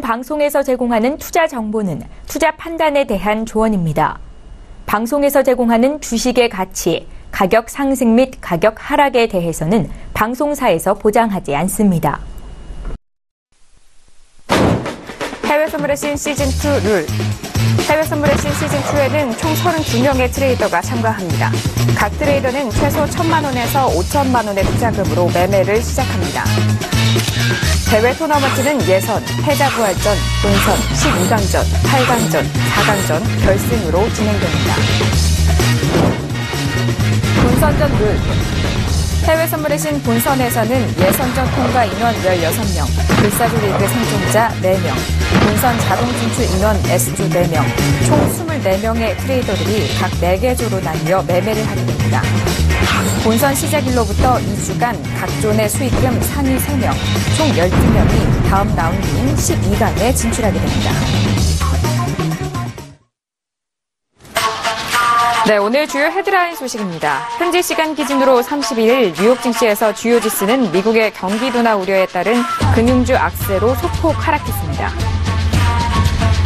방송에서 제공하는 투자 정보는 투자 판단에 대한 조언입니다. 방송에서 제공하는 주식의 가치, 가격 상승 및 가격 하락에 대해서는 방송사에서 보장하지 않습니다. 해외 선물의 신 시즌2 룰. 해외 선물의 신 시즌2에는 총 32명의 트레이더가 참가합니다. 각 트레이더는 최소 1,000만 원에서 5천만 원의 투자금으로 매매를 시작합니다. 대회 토너먼트는 예선, 패자부활전, 본선, 12강전, 8강전, 4강전, 결승으로 진행됩니다. 본선전 룰. 해외 선물의 신 본선에서는 예선전 통과 인원 16명, 불사조 리그 생존자 4명, 본선 자동 진출 인원 S조 4명, 총 24명의 트레이더들이 각 4개 조로 나뉘어 매매를 하게 됩니다. 본선 시작일로부터 2주간 각 존의 수익금 상위 3명, 총 12명이 다음 라운드인 12강에 진출하게 됩니다. 네, 오늘 주요 헤드라인 소식입니다. 현지 시간 기준으로 31일 뉴욕 증시에서 주요 지수는 미국의 경기 둔화 우려에 따른 금융주 악세로 소폭 하락했습니다.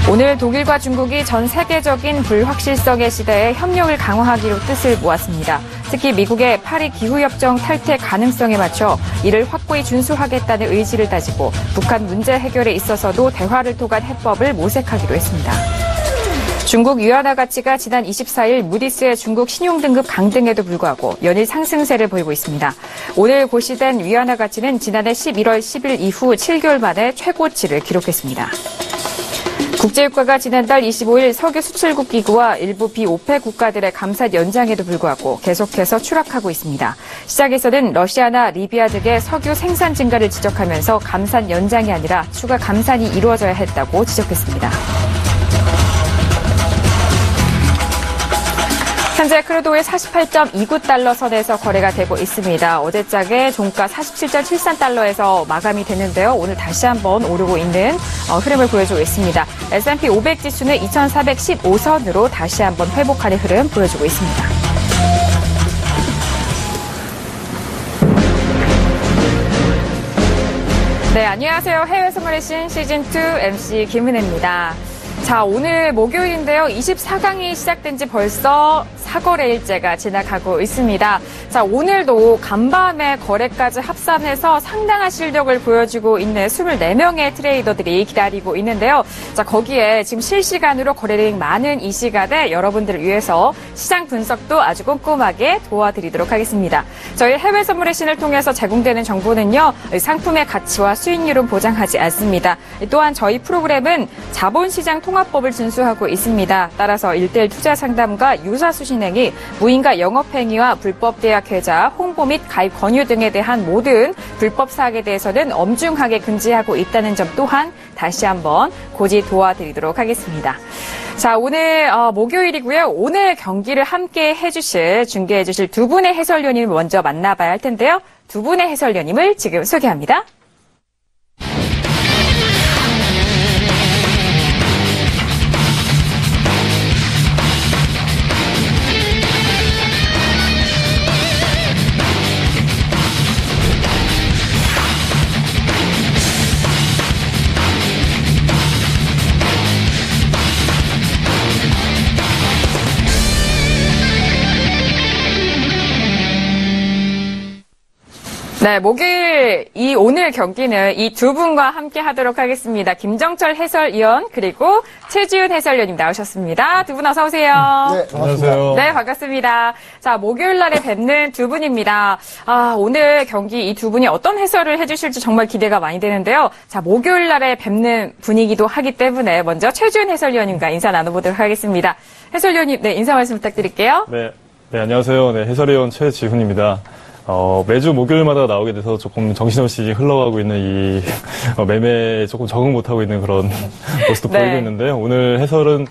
오늘 독일과 중국이 전 세계적인 불확실성의 시대에 협력을 강화하기로 뜻을 모았습니다. 특히 미국의 파리 기후협정 탈퇴 가능성에 맞춰 이를 확고히 준수하겠다는 의지를 다지고 북한 문제 해결에 있어서도 대화를 통한 해법을 모색하기로 했습니다. 중국 위안화 가치가 지난 24일 무디스의 중국 신용등급 강등에도 불구하고 연일 상승세를 보이고 있습니다. 오늘 고시된 위안화 가치는 지난해 11월 10일 이후 7개월 만에 최고치를 기록했습니다. 국제유가가 지난달 25일 석유 수출국 기구와 일부 비오펙 국가들의 감산 연장에도 불구하고 계속해서 추락하고 있습니다. 시장에서는 러시아나 리비아 등의 석유 생산 증가를 지적하면서 감산 연장이 아니라 추가 감산이 이루어져야 했다고 지적했습니다. 현재 크루드오일 48.29달러 선에서 거래가 되고 있습니다. 어제장에 종가 47.73달러에서 마감이 됐는데요. 오늘 다시 한번 오르고 있는 흐름을 보여주고 있습니다. S&P 500 지수는 2415선으로 다시 한번 회복하는 흐름 보여주고 있습니다. 네, 안녕하세요. 해외 선물의 신 시즌2 MC 김은혜입니다. 자, 오늘 목요일인데요. 24강이 시작된 지 벌써 4거래일째가 지나가고 있습니다. 자, 오늘도 간밤에 거래까지 합산해서 상당한 실력을 보여주고 있는 24명의 트레이더들이 기다리고 있는데요. 자, 거기에 지금 실시간으로 거래량이 많은 이 시간에 여러분들을 위해서 시장 분석도 아주 꼼꼼하게 도와드리도록 하겠습니다. 저희 해외 선물의 신을 통해서 제공되는 정보는요, 상품의 가치와 수익률은 보장하지 않습니다. 또한 저희 프로그램은 자본시장 통합법을 준수하고 있습니다. 따라서 1:1 투자 상담과 유사수 진행이 무인가 영업행위와 불법 대학 계좌, 홍보 및 가입 권유 등에 대한 모든 불법 사항에 대해서는 엄중하게 금지하고 있다는 점 또한 다시 한번 고지 도와드리도록 하겠습니다. 자, 오늘 목요일이고요. 오늘 경기를 함께 해주실, 중계해주실 두 분의 해설위원님을 먼저 만나봐야 할 텐데요. 두 분의 해설위원님을 지금 소개합니다. 네, 목요일 오늘 경기는 이 두 분과 함께 하도록 하겠습니다. 김정철 해설위원 그리고 최지훈 해설위원님 나오셨습니다. 두 분 어서 오세요. 네, 반갑습니다. 네, 반갑습니다. 자, 목요일 날에 뵙는 두 분입니다. 오늘 경기 이 두 분이 어떤 해설을 해주실지 정말 기대가 많이 되는데요. 자, 목요일 날에 뵙는 분이기도 하기 때문에 먼저 최지훈 해설위원님과 인사 나눠보도록 하겠습니다. 해설위원님, 네, 인사 말씀 부탁드릴게요. 네, 안녕하세요. 네, 해설위원 최지훈입니다. 매주 목요일마다 나오게 돼서 조금 정신없이 흘러가고 있는 이 매매에 조금 적응 못하고 있는 그런 모습도 네. 보이고 있는데요. 오늘 해설은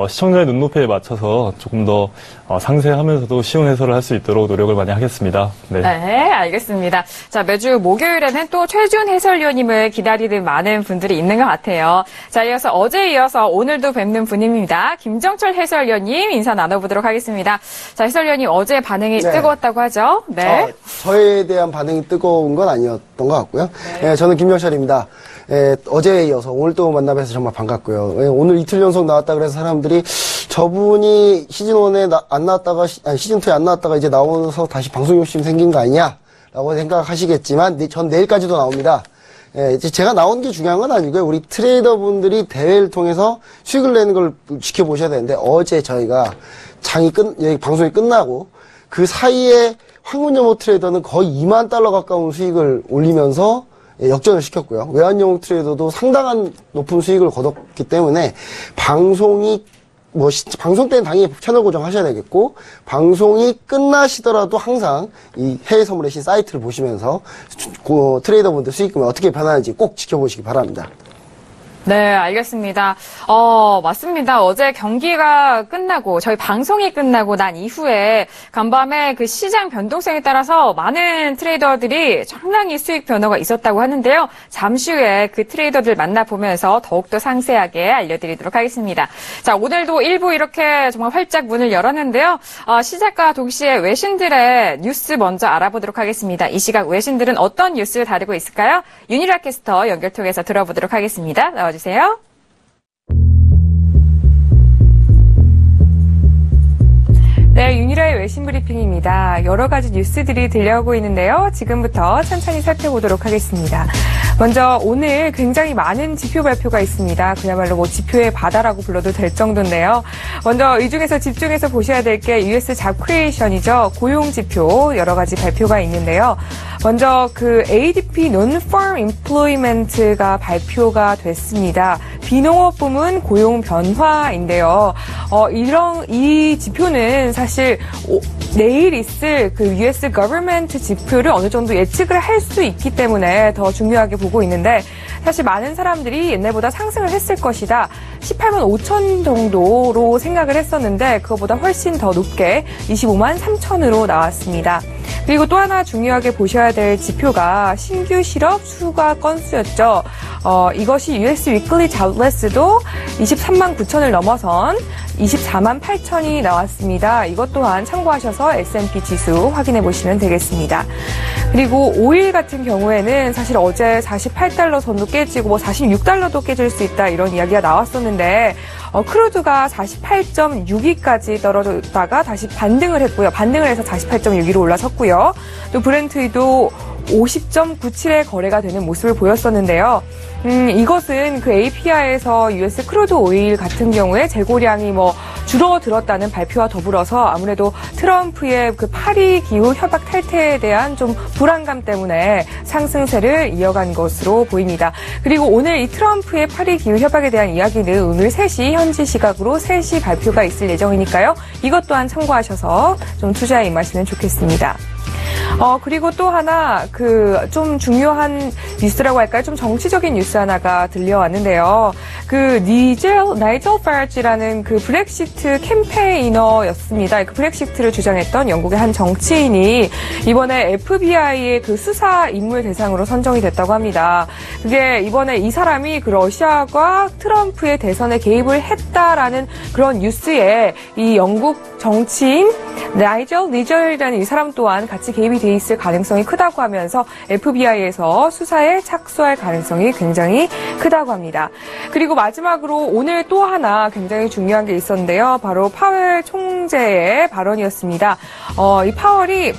시청자의 눈높이에 맞춰서 조금 더 상세하면서도 쉬운 해설을 할 수 있도록 노력을 많이 하겠습니다. 네, 알겠습니다. 자, 매주 목요일에는 또 최지훈 해설위원님을 기다리는 많은 분들이 있는 것 같아요. 자, 어제에 이어서 오늘도 뵙는 분입니다. 김정철 해설위원님 인사 나눠보도록 하겠습니다. 자, 해설위원님 어제 반응이 뜨거웠다고 하죠? 네. 저에 대한 반응이 뜨거운 건 아니었던 것 같고요. 네, 저는 김정철입니다. 어제에 이어서 오늘 또 만나뵈서 정말 반갑고요. 오늘 이틀 연속 나왔다 그래서 사람들이 저분이 시즌1에 안 나왔다가, 시즌2에 안 나왔다가 이제 나오면서 다시 방송 욕심 생긴 거 아니야? 라고 생각하시겠지만, 전 내일까지도 나옵니다. 이제 제가 나온 게 중요한 건 아니고요. 우리 트레이더 분들이 대회를 통해서 수익을 내는 걸 지켜보셔야 되는데, 어제 저희가 방송이 끝나고, 그 사이에 황금영목 트레이더는 거의 2만 달러 가까운 수익을 올리면서 역전을 시켰고요. 외환영목 트레이더도 상당한 높은 수익을 거뒀기 때문에, 방송 때는 당연히 채널 고정하셔야 되겠고, 방송이 끝나시더라도 항상 이 해외 선물의 신 사이트를 보시면서 트레이더분들 수익금이 어떻게 변하는지 꼭 지켜보시기 바랍니다. 네, 알겠습니다. 맞습니다. 어제 경기가 끝나고, 저희 방송이 끝나고 난 이후에 간밤에 그 시장 변동성에 따라서 많은 트레이더들이 상당히 수익 변화가 있었다고 하는데요. 잠시 후에 그 트레이더들 만나보면서 더욱더 상세하게 알려드리도록 하겠습니다. 자, 오늘도 일부 이렇게 정말 활짝 문을 열었는데요. 시작과 동시에 외신들의 뉴스 먼저 알아보도록 하겠습니다. 이 시각 외신들은 어떤 뉴스 다루고 있을까요? 윤희라 캐스터 연결 통해서 들어보도록 하겠습니다. 주세요. 네, 윤희라의 외신 브리핑입니다. 여러 가지 뉴스들이 들려오고 있는데요. 지금부터 천천히 살펴보도록 하겠습니다. 먼저 오늘 굉장히 많은 지표 발표가 있습니다. 그야말로 뭐 지표의 바다라고 불러도 될 정도인데요. 먼저 이 중에서 집중해서 보셔야 될 게 US 잡 크리에이션이죠. 고용 지표 여러 가지 발표가 있는데요. 먼저 그 ADP Non-Farm Employment가 발표가 됐습니다. 비농업 부문 고용 변화인데요. 이 지표는 사실 내일 있을 그 US Government 지표를 어느 정도 예측을 할 수 있기 때문에 더 중요하게 보고 있는데, 사실 많은 사람들이 옛날보다 상승을 했을 것이다. 18만 5천 정도로 생각을 했었는데 그것보다 훨씬 더 높게 25만 3천으로 나왔습니다. 그리고 또 하나 중요하게 보셔야 될 지표가 신규 실업 추가 건수였죠. 이것이 US Weekly Jobless도 23만 9천을 넘어선 24만 8천이 나왔습니다. 이것 또한 참고하셔서 S&P 지수 확인해 보시면 되겠습니다. 그리고 오일 같은 경우에는 사실 어제 48달러 선도 깨지고 46달러도 깨질 수 있다 이런 이야기가 나왔었는데, 크루드가 48.62까지 떨어졌다가 다시 반등을 했고요. 반등을 해서 48.62로 올라섰고요. 또 브렌트도 50.97의 거래가 되는 모습을 보였었는데요. 이것은 그 API에서 US 크루드 오일 같은 경우에 재고량이 줄어들었다는 발표와 더불어서 아무래도 트럼프의 그 파리 기후 협약 탈퇴에 대한 좀 불안감 때문에 상승세를 이어간 것으로 보입니다. 그리고 오늘 이 트럼프의 파리 기후 협약에 대한 이야기는 오늘 3시 현지 시각으로 3시 발표가 있을 예정이니까요. 이것 또한 참고하셔서 좀 투자에 임하시면 좋겠습니다. 그리고 또 하나, 좀 중요한 뉴스라고 할까요? 좀 정치적인 뉴스 하나가 들려왔는데요. 나이젤 파라지라는 그 브렉시트 캠페이너였습니다. 그 브렉시트를 주장했던 영국의 한 정치인이 이번에 FBI의 그 수사 인물 대상으로 선정이 됐다고 합니다. 그게 이번에 이 사람이 그 러시아가 트럼프의 대선에 개입을 했다라는 그런 뉴스에 이 영국 정치인 나이젤 리절이라는 이 사람 또한 같이 개입이 돼 있을 가능성이 크다고 하면서 FBI에서 수사에 착수할 가능성이 굉장히 크다고 합니다. 그리고 마지막으로 오늘 또 하나 굉장히 중요한 게 있었는데요. 바로 파웰 총재의 발언이었습니다. 이 파월이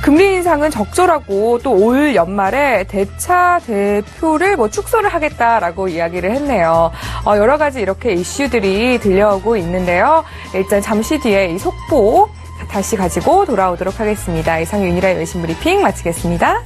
금리 인상은 적절하고 또 올 연말에 대차 대표를 축소를 하겠다라고 이야기를 했네요. 여러 가지 이렇게 이슈들이 들려오고 있는데요. 일단 잠시 뒤에 이 속보 다시 가지고 돌아오도록 하겠습니다. 이상 윤희라의 외신 브리핑 마치겠습니다.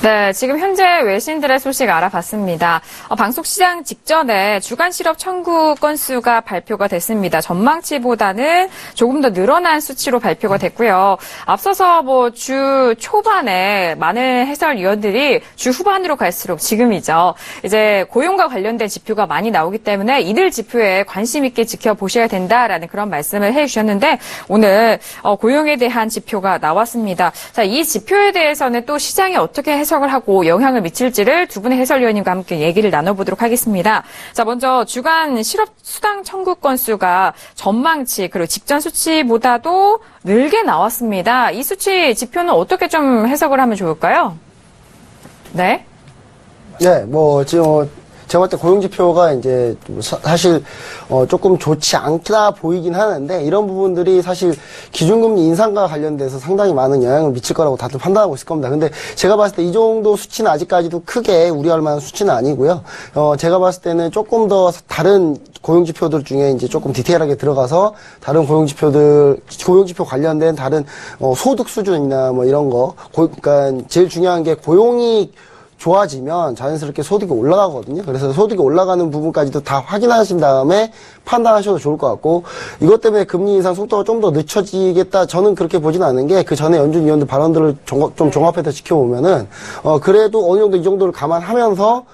네, 지금 현재 외신들의 소식 알아봤습니다. 방송 시장 직전에 주간 실업 청구 건수가 발표가 됐습니다. 전망치보다는 조금 더 늘어난 수치로 발표가 됐고요. 앞서서 주 초반에 많은 해설위원들이 주 후반으로 갈수록 지금이죠. 이제 고용과 관련된 지표가 많이 나오기 때문에 이들 지표에 관심 있게 지켜보셔야 된다라는 그런 말씀을 해주셨는데, 오늘 고용에 대한 지표가 나왔습니다. 자, 이 지표에 대해서는 또 시장이 어떻게 해석을 하고 영향을 미칠지를 두 분의 해설위원님과 함께 얘기를 나눠보도록 하겠습니다. 자, 먼저 주간 실업 수당 청구 건수가 전망치 그리고 직전 수치보다도 늘게 나왔습니다. 이 수치 지표는 어떻게 좀 해석을 하면 좋을까요? 네. 네, 뭐 지금 제가 볼 때 고용지표가 이제 사실 조금 좋지 않다 보이긴 하는데 이런 부분들이 사실 기준금리 인상과 관련돼서 상당히 많은 영향을 미칠 거라고 다들 판단하고 있을 겁니다. 근데 제가 봤을 때 이 정도 수치는 아직까지도 크게 우려할 만한 수치는 아니고요. 제가 봤을 때는 조금 더 다른 고용지표들 중에 이제 조금 디테일하게 들어가서 다른 고용지표 관련된 다른 소득 수준이나 뭐 이런 거, 그러니까 제일 중요한 게 고용이 좋아지면 자연스럽게 소득이 올라가거든요. 그래서 소득이 올라가는 부분까지도 다 확인하신 다음에 판단하셔도 좋을 것 같고, 이것 때문에 금리 인상 속도가 좀 더 늦춰지겠다, 저는 그렇게 보지는 않는 게, 그 전에 연준 위원들 발언들을 좀 종합해서 지켜보면은 그래도 어느 정도 이 정도를 감안하면서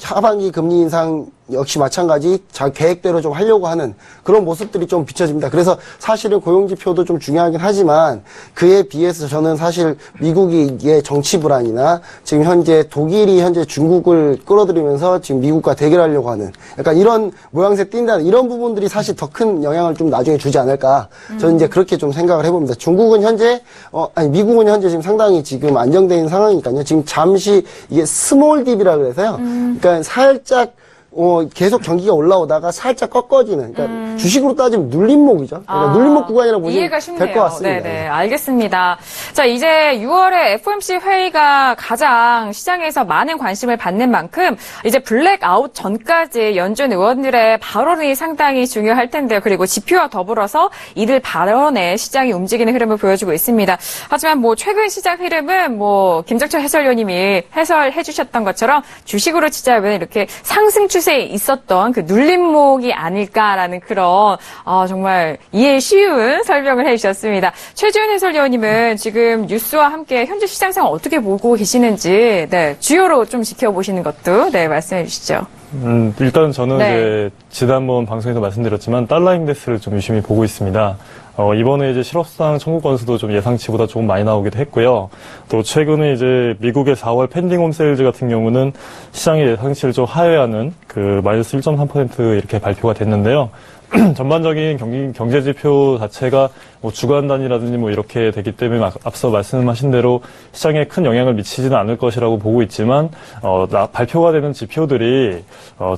하반기 금리 인상 역시 마찬가지 계획대로 좀 하려고 하는 그런 모습들이 좀 비춰집니다. 그래서 사실은 고용지표도 좀 중요하긴 하지만 그에 비해서 저는 사실 미국의 정치 불안이나 지금 현재 독일이 현재 중국을 끌어들이면서 지금 미국과 대결하려고 하는 약간 이런 모양새 띈다는 이런 부분들이 사실 더 큰 영향을 좀 나중에 주지 않을까. 저는 이제 그렇게 좀 생각을 해봅니다. 중국은 현재 미국은 현재 지금 상당히 지금 안정된 상황이니까요. 지금 잠시 이게 스몰 딥이라 그래서요. 그러니까 살짝 계속 경기가 올라오다가 살짝 꺾어지는, 그러니까 주식으로 따지면 눌림목이죠. 그러니까 눌림목 구간이라고 보시면 될 것 같습니다. 네네, 알겠습니다. 자, 이제 6월에 FOMC 회의가 가장 시장에서 많은 관심을 받는 만큼 이제 블랙아웃 전까지 연준 의원들의 발언이 상당히 중요할 텐데요. 그리고 지표와 더불어서 이들 발언에 시장이 움직이는 흐름을 보여주고 있습니다. 하지만 뭐 최근 시장 흐름은 뭐 김정철 해설위원님이 해설해 주셨던 것처럼 주식으로 치자면 이렇게 상승 추세에 있었던 그 눌림목이 아닐까라는 그런 정말 이해 쉬운 설명을 해주셨습니다. 최지훈 해설위원님은 지금 뉴스와 함께 현재 시장 상황 어떻게 보고 계시는지 주요로 좀 지켜보시는 것도 말씀해 주시죠. 일단 저는 이제 지난번 방송에서 말씀드렸지만 달러 인덱스를 좀 유심히 보고 있습니다. 이번에 이제 실업수당 청구 건수도 좀 예상치보다 조금 많이 나오기도 했고요. 또 최근에 이제 미국의 4월 펜딩홈 세일즈 같은 경우는 시장의 예상치를 좀 하회하는 그 마이너스 1.3% 이렇게 발표가 됐는데요. 전반적인 경제 지표 자체가 뭐 주간 단위라든지 뭐 이렇게 되기 때문에 앞서 말씀하신 대로 시장에 큰 영향을 미치지는 않을 것이라고 보고 있지만 발표가 되는 지표들이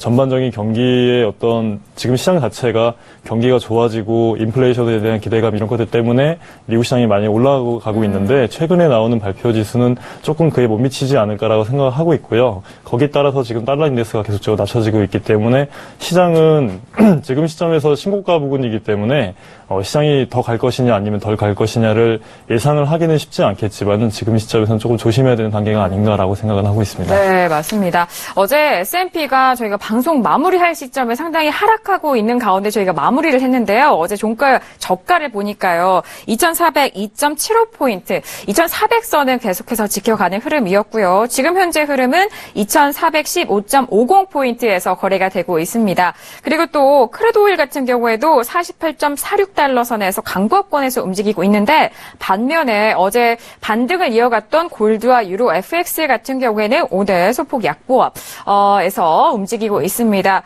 전반적인 경기의 어떤 지금 시장 자체가 경기가 좋아지고 인플레이션에 대한 기대감 이런 것들 때문에 미국 시장이 많이 올라가고 있는데 최근에 나오는 발표 지수는 조금 그에 못 미치지 않을까라고 생각을 하고 있고요. 거기에 따라서 지금 달러 인덱스가 계속적으로 낮춰지고 있기 때문에 시장은 지금 시점에서 신고가 부근이기 때문에 시장이 더 갈 것이냐 아니면 덜 갈 것이냐를 예상을 하기는 쉽지 않겠지만은 지금 시점에서는 조금 조심해야 되는 단계가 아닌가라고 생각은 하고 있습니다. 네, 맞습니다. 어제 S&P가 저희가 방송 마무리할 시점에 상당히 하락하고 있는 가운데 저희가 마무리를 했는데요. 어제 종가 저가를 보니까요. 2402.75포인트, 2400선을 계속해서 지켜가는 흐름이었고요. 지금 현재 흐름은 2415.50포인트에서 거래가 되고 있습니다. 그리고 또 크루드 오일 같은 경우에도 48.46달러 선에서 강보합권에서 움직이고 있는데 반면에 어제 반등을 이어갔던 골드와 유로 FX 같은 경우에는 오늘 소폭 약보합에서 움직이고 있습니다.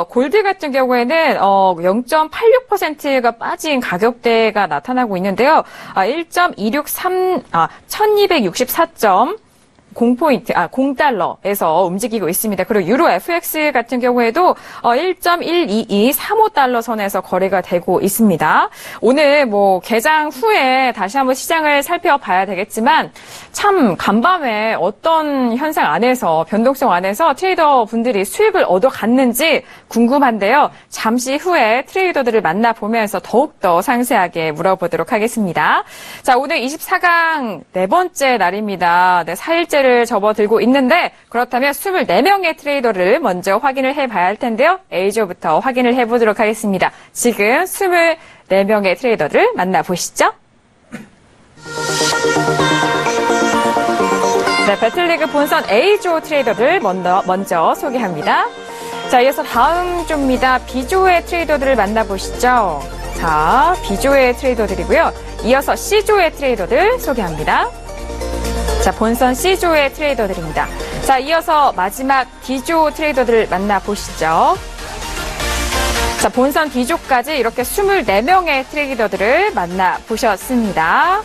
골드 같은 경우에는 0.86%가 빠진 가격대가 나타나고 있는데요. 0.263.0포인트, 0달러에서 움직이고 있습니다. 그리고 유로 FX 같은 경우에도 1.12235달러 선에서 거래가 되고 있습니다. 오늘 뭐 개장 후에 다시 한번 시장을 살펴봐야 되겠지만 참 간밤에 어떤 현상 안에서 변동성 안에서 트레이더 분들이 수익을 얻어갔는지 궁금한데요. 잠시 후에 트레이더들을 만나보면서 더욱더 상세하게 물어보도록 하겠습니다. 자, 오늘 24강 네 번째 날입니다. 4일째를 접어들고 있는데 그렇다면 24명의 트레이더를 먼저 확인을 해봐야 할 텐데요. A조부터 확인을 해보도록 하겠습니다. 지금 24명의 트레이더를 만나보시죠. 네, 배틀리그 본선 A조 트레이더들 먼저 소개합니다. 자, 이어서 다음 조입니다. B조의 트레이더들을 만나보시죠. 자, B조의 트레이더들이고요. 이어서 C조의 트레이더들 소개합니다. 자, 본선 C조의 트레이더들입니다. 자, 이어서 마지막 D조 트레이더들을 만나보시죠. 자, 본선 D조까지 이렇게 24명의 트레이더들을 만나보셨습니다.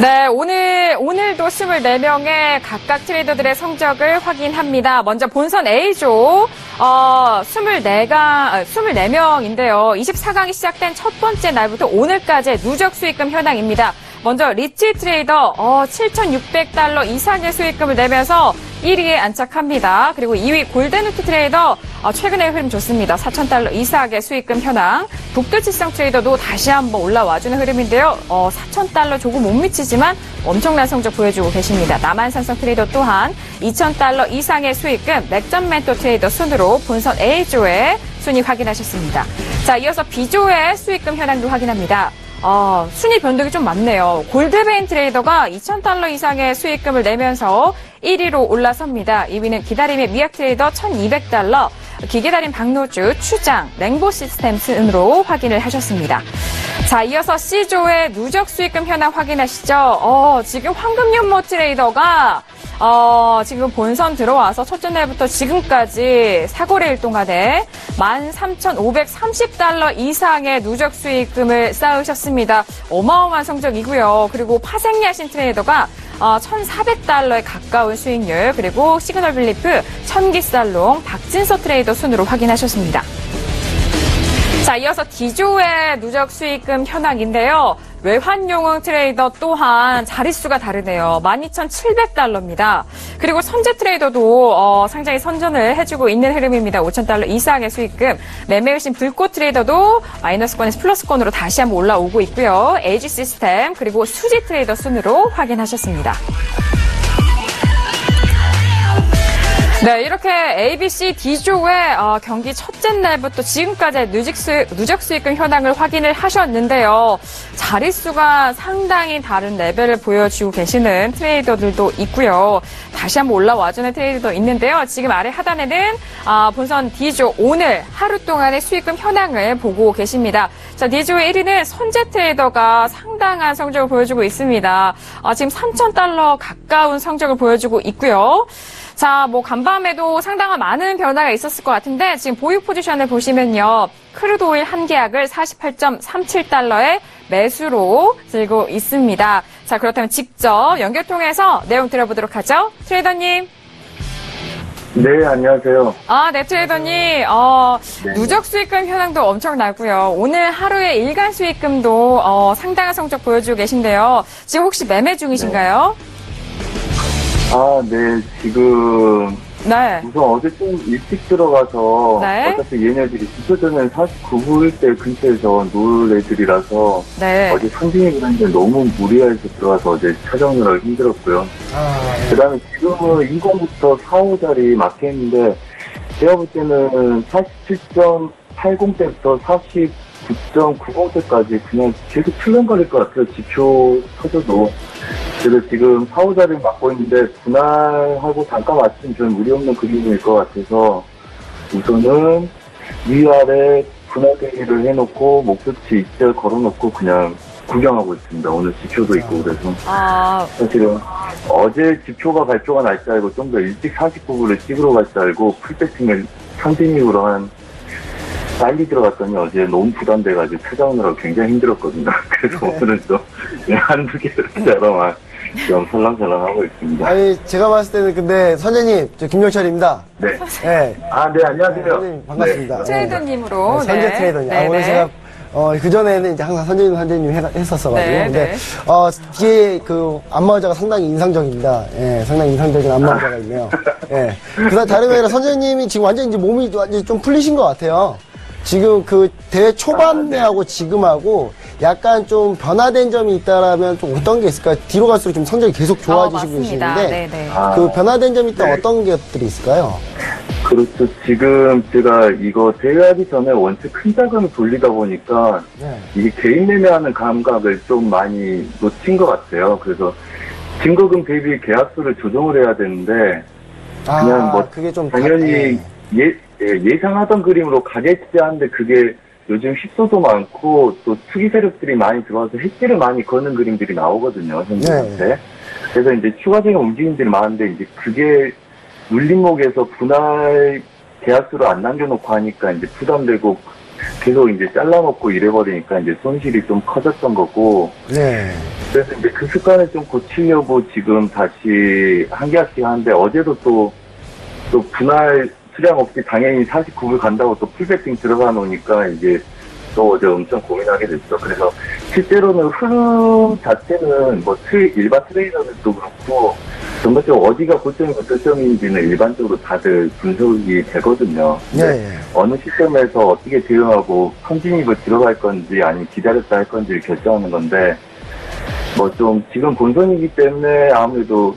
네, 오늘도 24명의 각각 트레이더들의 성적을 확인합니다. 먼저 본선 A조, 24명인데요. 24강이 시작된 첫 번째 날부터 오늘까지의 누적 수익금 현황입니다. 먼저 리치 트레이더 7,600달러 이상의 수익금을 내면서 1위에 안착합니다. 그리고 2위 골든우트 트레이더 최근의 흐름 좋습니다. 4,000달러 이상의 수익금 현황. 북두칠성 트레이더도 다시 한번 올라와주는 흐름인데요. 4,000달러 조금 못 미치지만 엄청난 성적 보여주고 계십니다. 남한산성 트레이더 또한 2,000달러 이상의 수익금, 맥전멘토 트레이더 순으로 본선 A조의 순위 확인하셨습니다. 자, 이어서 B조의 수익금 현황도 확인합니다. 순위 변동이 좀 많네요. 골드베인 트레이더가 2,000달러 이상의 수익금을 내면서 1위로 올라섭니다. 2위는 기다림의 미약 트레이더 1,200달러, 기계달인 박노주, 추장, 랭보 시스템 순으로 확인을 하셨습니다. 자, 이어서 C조의 누적 수익금 현황 확인하시죠. 지금 황금연모 트레이더가 지금 본선 들어와서 첫째 날부터 지금까지 사거래일 동안에 13,530달러 이상의 누적 수익금을 쌓으셨습니다. 어마어마한 성적이고요. 그리고 파생야신 트레이더가 1,400달러에 가까운 수익률, 그리고 시그널 빌리프, 천기살롱, 박진서 트레이더 순으로 확인하셨습니다. 자, 이어서 D조의 누적 수익금 현황인데요. 외환용응 트레이더 또한 자릿수가 다르네요. 12,700달러입니다. 그리고 선제 트레이더도 상당히 선전을 해주고 있는 흐름입니다. 5,000달러 이상의 수익금. 매매의신 불꽃 트레이더도 마이너스권에서 플러스권으로 다시 한번 올라오고 있고요. 에이지 시스템 그리고 수지 트레이더 순으로 확인하셨습니다. 네, 이렇게 ABC D조의 경기 첫째 날부터 지금까지의 누적 수익금 현황을 확인을 하셨는데요. 자릿수가 상당히 다른 레벨을 보여주고 계시는 트레이더들도 있고요. 다시 한번 올라와주는 트레이더도 있는데요. 지금 아래 하단에는 본선 D조 오늘 하루 동안의 수익금 현황을 보고 계십니다. 자, D조의 1위는 선제 트레이더가 상당한 성적을 보여주고 있습니다. 지금 3,000달러 가까운 성적을 보여주고 있고요. 자, 간밤에도 상당한 많은 변화가 있었을 것 같은데 지금 보유 포지션을 보시면요. 크루드 오일 한 계약을 48.37달러에 매수로 들고 있습니다. 자, 그렇다면 직접 연결 통해서 내용 들어보도록 하죠. 트레이더님. 네, 안녕하세요. 네, 트레이더님. 누적 수익금 현황도 엄청나고요. 오늘 하루의 일간 수익금도 상당한 성적 보여주고 계신데요. 지금 혹시 매매 중이신가요? 네, 지금. 네. 우선 어제 좀 일찍 들어가서. 네. 어차피 얘네들이 지표전은 49일대 근처에서 놀 애들이라서. 네. 어제 상징이 그런데 너무 무리해서 들어가서 어제 찾아오느라 힘들었고요. 네. 그 다음에 지금은 인공부터 4, 5자리 막혀있는데, 제가 볼 때는 47.80대부터 49.90대까지 그냥 계속 출렁거릴 것 같아요. 지표 터져도. 그래서 지금 4, 5자리를 맡고 있는데 분할하고 단가 맞추면 좀 무리 없는 그림일 것 같아서 우선은 위아래 분할 대기를 해놓고 목표치 입절 걸어놓고 그냥 구경하고 있습니다. 오늘 지표도 있고 그래서 사실은 어제 지표가 발표가 날 줄 알고 좀 더 일찍 49불을 찍으러 갈 줄 알고 풀배팅을 상징으로 한 빨리 들어갔더니 어제 너무 부담돼가지고 찾아오느라고 굉장히 힘들었거든요. 그래서 오늘은 좀 한두 개를 잡아만 좀 설랑설랑하고 있습니다. 아니, 제가 봤을 때는 근데 선생님, 저 김영철입니다. 네. 네. 네, 안녕하세요. 선생님, 반갑습니다. 네. 트레이더님으로. 네, 선재 트레이더님. 오늘 제가, 그전에는 이제 항상 선재님 했었어가지고. 네, 근데, 네. 뒤에 안마의자가 상당히 인상적입니다. 예, 상당히 인상적인 안마의자가 있네요. 예. 그다음 다름이 아니라 선재님이 지금 완전 이제 몸이 완전 좀 풀리신 것 같아요. 지금 그 대회 초반에하고 지금하고 약간 좀 변화된 점이 있다라면 좀 어떤 게 있을까요? 뒤로 갈수록 좀 성적이 계속 좋아지시고 계시는데 네네. 그 변화된 점이 있다면 네. 어떤 것들이 있을까요? 그렇죠. 지금 제가 이거 대회하기 전에 원체 큰 자금을 돌리다 보니까 네. 이게 개인 매매하는 감각을 좀 많이 놓친 것 같아요. 그래서 증거금 대비 계약수를 조정을 해야 되는데 그냥 그게 좀 당연히 예상하던 그림으로 가겠지 하는데 그게 요즘 휩소도 많고 또 투기 세력들이 많이 들어와서 hedge를 많이 거는 그림들이 나오거든요. 현재한테. 네. 그래서 이제 추가적인 움직임들이 많은데 이제 그게 물림목에서 분할 계약수를 안 남겨놓고 하니까 이제 부담되고 계속 이제 잘라먹고 이래버리니까 이제 손실이 좀 커졌던 거고. 네. 그래서 이제 그 습관을 좀 고치려고 지금 다시 한 개씩 하는데 어제도 또 분할 수량 없이 당연히 49불 간다고 또 풀배팅 들어가 놓으니까 이제 또 어제 엄청 고민하게 됐죠. 그래서 실제로는 흐름 자체는 뭐 일반 트레이더들도 그렇고 전반적으로 어디가 고점이고 저점인지는 일반적으로 다들 분석이 되거든요. 네. 어느 시점에서 어떻게 대응하고 선진입을 들어갈 건지 아니면 기다렸다 할 건지를 결정하는 건데 뭐 좀 지금 본선이기 때문에 아무래도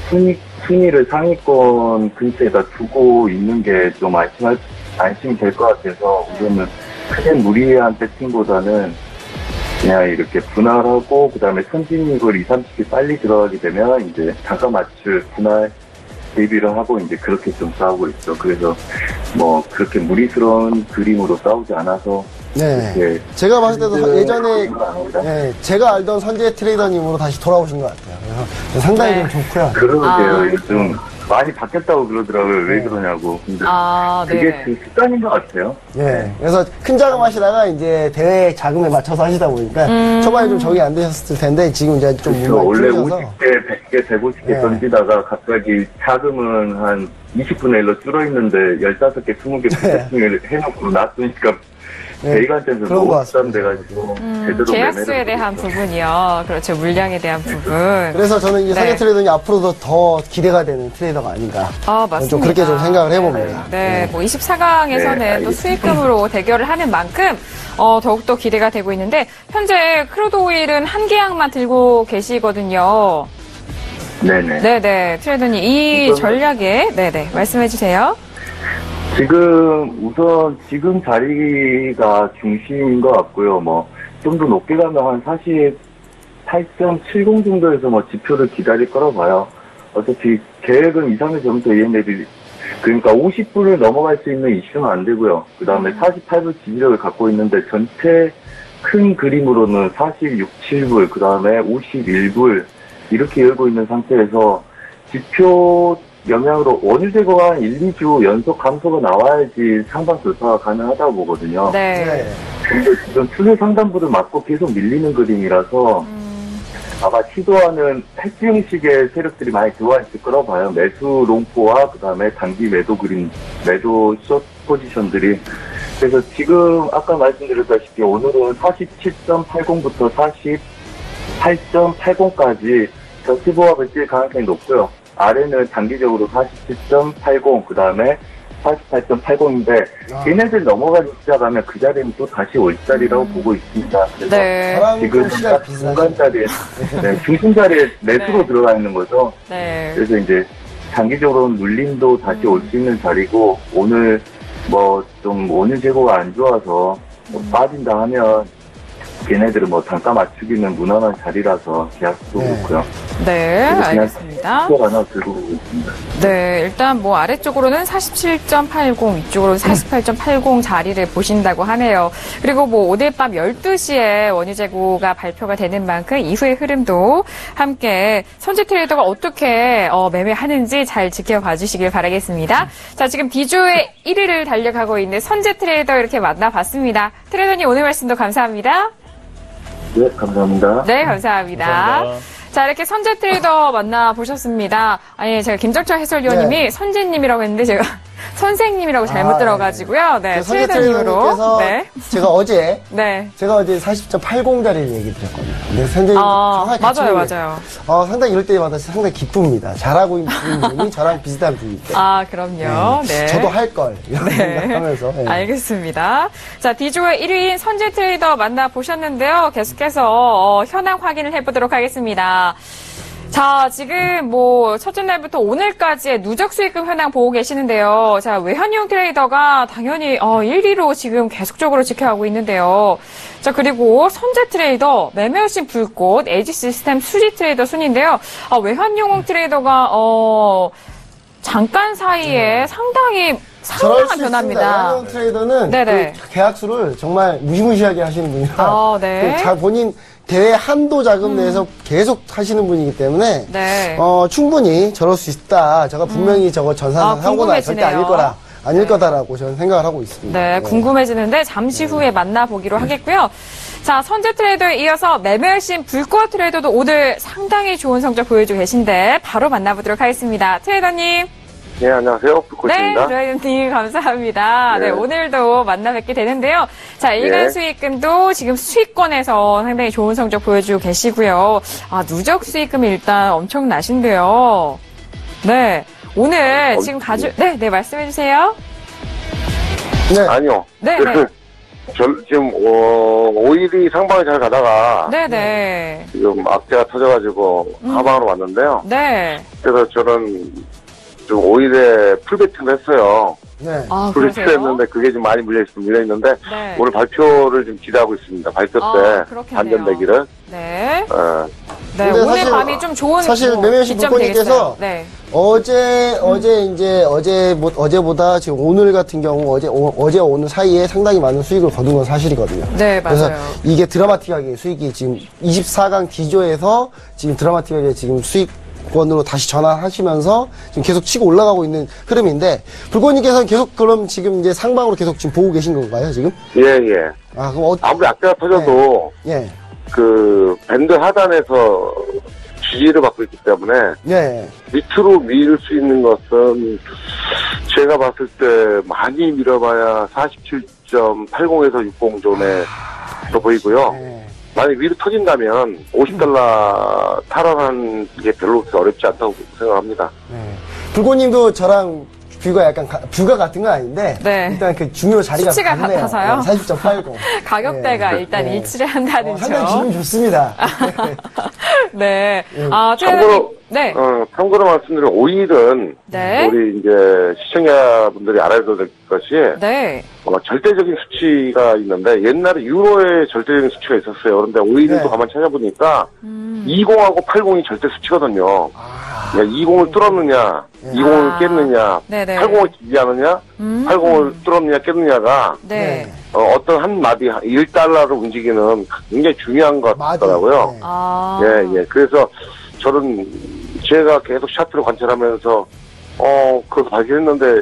순위를 상위권 근처에다 두고 있는 게 좀 안심이 될 것 같아서 우선은 크게 무리한 배팅보다는 그냥 이렇게 분할하고 그다음에 선진입을 2, 30개 빨리 들어가게 되면 이제 단가 맞출 분할 대비를 하고 이제 그렇게 좀 싸우고 있죠. 그래서 뭐 그렇게 무리스러운 그림으로 싸우지 않아서 네. 제가 봤을 때도 예전에 제가 알던 선재 트레이더님으로 다시 돌아오신 것 같아요. 그래서 상당히 좀 좋고요. 그러게요. 요즘 많이 바뀌었다고 그러더라고요. 왜 그러냐고. 근데 그게 그 습관인 것 같아요. 네. 그래서 큰 자금 하시다가 이제 대회 자금에 맞춰서 하시다 보니까 초반에 좀 적응이 안 되셨을 텐데 지금 이제 좀 그렇죠. 원래 풀리셔서 50개, 100개, 150개 던지다가 갑자기 자금은 한 20분의 1로 줄어있는데 15개, 20개 배팅을 해놓고 놨으니까 대의관점에서 너무 부담돼가지고 제대로 계약수에 대한 부분이요. 그렇죠. 물량에 대한 부분. 그래서 저는 이 선재 트레이더는 앞으로도 더 기대가 되는 트레이더가 아닌가. 맞습니다. 좀 그렇게 좀 생각을 해봅니다. 네. 뭐 24강에서는 또 수익금으로 대결을 하는 만큼 더욱더 기대가 되고 있는데 현재 크루드 오일은 한 계약만 들고 계시거든요. 네네. 트레이더님 이 전략에 말씀해 주세요. 우선 지금 자리가 중심인 것 같고요. 뭐, 좀 더 높게 가면 한 48.70 정도에서 뭐 지표를 기다릴 거라고 봐요. 어차피 계획은 2, 3일 전부터 EML이, 그러니까 50불을 넘어갈 수 있는 이슈는 안 되고요. 그 다음에 48불 지지력을 갖고 있는데 전체 큰 그림으로는 46, 7불, 그 다음에 51불, 이렇게 열고 있는 상태에서 지표 영향으로 원유 재고가 1, 2주 연속 감소가 나와야지 상방 돌파가 가능하다고 보거든요. 네. 근데 지금 추세 상단부를 맞고 계속 밀리는 그림이라서 아마 시도하는 해칭식의 세력들이 많이 들어와 있을 거라고 봐요. 매수 롱포와 그 다음에 단기 매도 매도 숏 포지션들이. 그래서 지금 아까 말씀드렸다시피 오늘은 47.80부터 48.80까지 저치보합을 찔 가능성이 높고요. 아래는 단기적으로 47.80, 그 다음에 48.80인데, 얘네들 넘어가기 시작하면 그 자리는 또 다시 올 자리라고 보고 있습니다. 그래서 지금 중간 자리에, 중심 자리에 매수로 들어가 있는 거죠. 그래서 이제 장기적으로는 눌림도 다시 올 수 있는 자리고, 오늘 뭐 좀 원유 재고가 안 좋아서 뭐 빠진다 하면, 걔네들은 뭐 단가 맞추기는 무난한 자리라서 계약도 그렇고요. 네, 알겠습니다. 하나 들고 있습니다. 네, 일단 뭐 아래쪽으로는 47.80, 위쪽으로는 48.80 자리를 보신다고 하네요. 그리고 뭐 오늘 밤 12시에 원유 재고가 발표가 되는 만큼 이후의 흐름도 함께 선재 트레이더가 어떻게 매매하는지 잘 지켜봐 주시길 바라겠습니다. 자, 지금 D조의 1위를 달려가고 있는 선재 트레이더 이렇게 만나봤습니다. 트레이더님 오늘 말씀도 감사합니다. 네, 감사합니다. 네, 감사합니다. 자, 이렇게 선재 트레이더 만나보셨습니다. 아니, 제가 김정철 해설위원님이 선재님이라고 했는데 제가 선생님이라고 잘못 들어가지고요. 네, 트레이더님으로. 제가 어제 40.80짜리를 얘기 드렸거든요. 근데 선생님 맞아요. 상당히 이럴 때마다 상당히 기쁩니다. 잘하고 있는 분이 저랑 비슷한 분이기 때문에. 그럼요. 네. 저도 할 걸. 이런 생각하면서. 알겠습니다. 자, D조의 1위인 선재 트레이더 만나보셨는데요. 계속해서 현황 확인을 해보도록 하겠습니다. 자, 지금 뭐 첫째 날부터 오늘까지의 누적 수익금 현황 보고 계시는데요. 자, 외환용 트레이더가 당연히 1위로 지금 계속적으로 지켜가고 있는데요. 자, 그리고 선재 트레이더, 매매오신 불꽃, 에이지 시스템 수지 트레이더 순인데요. 외환용 트레이더가 잠깐 사이에 상당히 상당한 변화입니다. 외환용 트레이더는 그 계약수를 정말 무시무시하게 하시는 분이라 본인 대회 한도 자금 내에서 계속 하시는 분이기 때문에 충분히 저럴 수 있다. 제가 분명히 저거 전산 사고나 절대 아닐 거라 아닐 거다라고 저는 생각을 하고 있습니다. 네, 궁금해지는데 잠시 후에 만나보기로 하겠고요. 자, 선제 트레이더에 이어서 매매신 불꽃 트레이더도 오늘 상당히 좋은 성적 보여주고 계신데 바로 만나보도록 하겠습니다. 트레이더님. 네, 안녕하세요. 불꽃입니다. 네, 트레이더님 감사합니다. 네, 오늘도 만나 뵙게 되는데요. 자, 일간 수익금도 지금 수익권에서 상당히 좋은 성적 보여주고 계시고요. 아, 누적 수익금이 일단 엄청나신데요. 네, 오늘 지금 네, 말씀해 주세요. 네. 아니요. 네. 지금 5일이 상방에 잘 가다가 네네. 지금 악재가 터져가지고 하방으로 왔는데요. 네. 그래서 저는 좀 5일에 풀배팅을 했어요. 네. 아, 풀배팅을 그러세요? 했는데 그게 좀 많이 밀려있는데 네. 오늘 발표를 좀 기대하고 있습니다. 발표 때 그렇겠네요. 반전되기를. 네. 네, 네, 근데 오늘 사실- 밤이 좀 좋은 사실 매매신 기점이 물건님께서 되겠어요. 네. 어제보다 지금 오늘 같은 경우 어제와 오늘 사이에 상당히 많은 수익을 거둔 건 사실이거든요. 네, 그래서 맞아요. 이게 드라마틱하게 수익이 지금 24강 D조에서 지금 드라마틱하게 지금 수익권으로 다시 전환하시면서 지금 계속 치고 올라가고 있는 흐름인데 불꽃님께서는 계속 그럼 지금 이제 상방으로 계속 지금 보고 계신 건가요, 지금? 예. 아, 그럼 아무리 악재가 터져도 예. 그 밴드 하단에서 지지를 받고 있기 때문에 네. 밑으로 밀 수 있는 것은 제가 봤을 때 많이 밀어봐야 47.80에서 60 존에 더 보이고요. 네. 만약 위로 터진다면 50달러 탈환하는 게 별로 어렵지 않다고 생각합니다. 네. 불꽃님도 저랑 뷰가 약간 뷰가 같은 건 아닌데 네. 일단 그 중요 자리가 수치가 같네요. 같아서요? 40.80. 가격대가 일단 네. 일치를 한다는 점. 상당히 기분이 좋습니다. 네. 음. 참고로, 네. 참고로 말씀드리면 5일은 네. 우리 이제 시청자분들이 알아야 될 것이 네. 절대적인 수치가 있는데 옛날에 유로의 절대적인 수치가 있었어요. 그런데 5일도 네. 가만히 찾아보니까 20하고 80이 절대 수치거든요. 아, 20을 뚫었느냐, 20을 깼느냐, 네네. 80을 지지하느냐, 80을 뚫었느냐, 깼느냐가 네. 어떤 한 마디 1달러로 움직이는 굉장히 중요한 것 맞아요. 같더라고요. 네. 아. 예. 그래서 저는 제가 계속 차트를 관찰하면서 그것도 발견했는데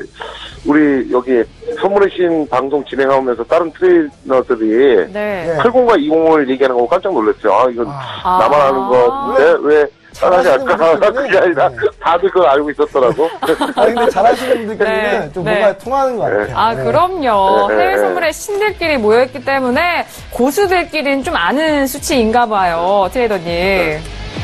우리 여기 선물의 신 방송 진행하면서 다른 트레이너들이 네. 80과 20을 얘기하는 거 나깜짝 놀랐어요. 아, 이건 아. 나만 아는 건데 왜 따라하지 잘하시는 않을까? 분들끼리는 그게 아니라 네. 다들 그걸 알고 있었더라고. 아, 근데 잘하시는 분들끼리는 네. 좀 네. 뭔가 통하는 것 같아요. 아, 네. 그럼요. 네. 해외 선물의 신들끼리 모여있기 때문에 고수들끼리는 좀 아는 수치인가 봐요, 트레이더님.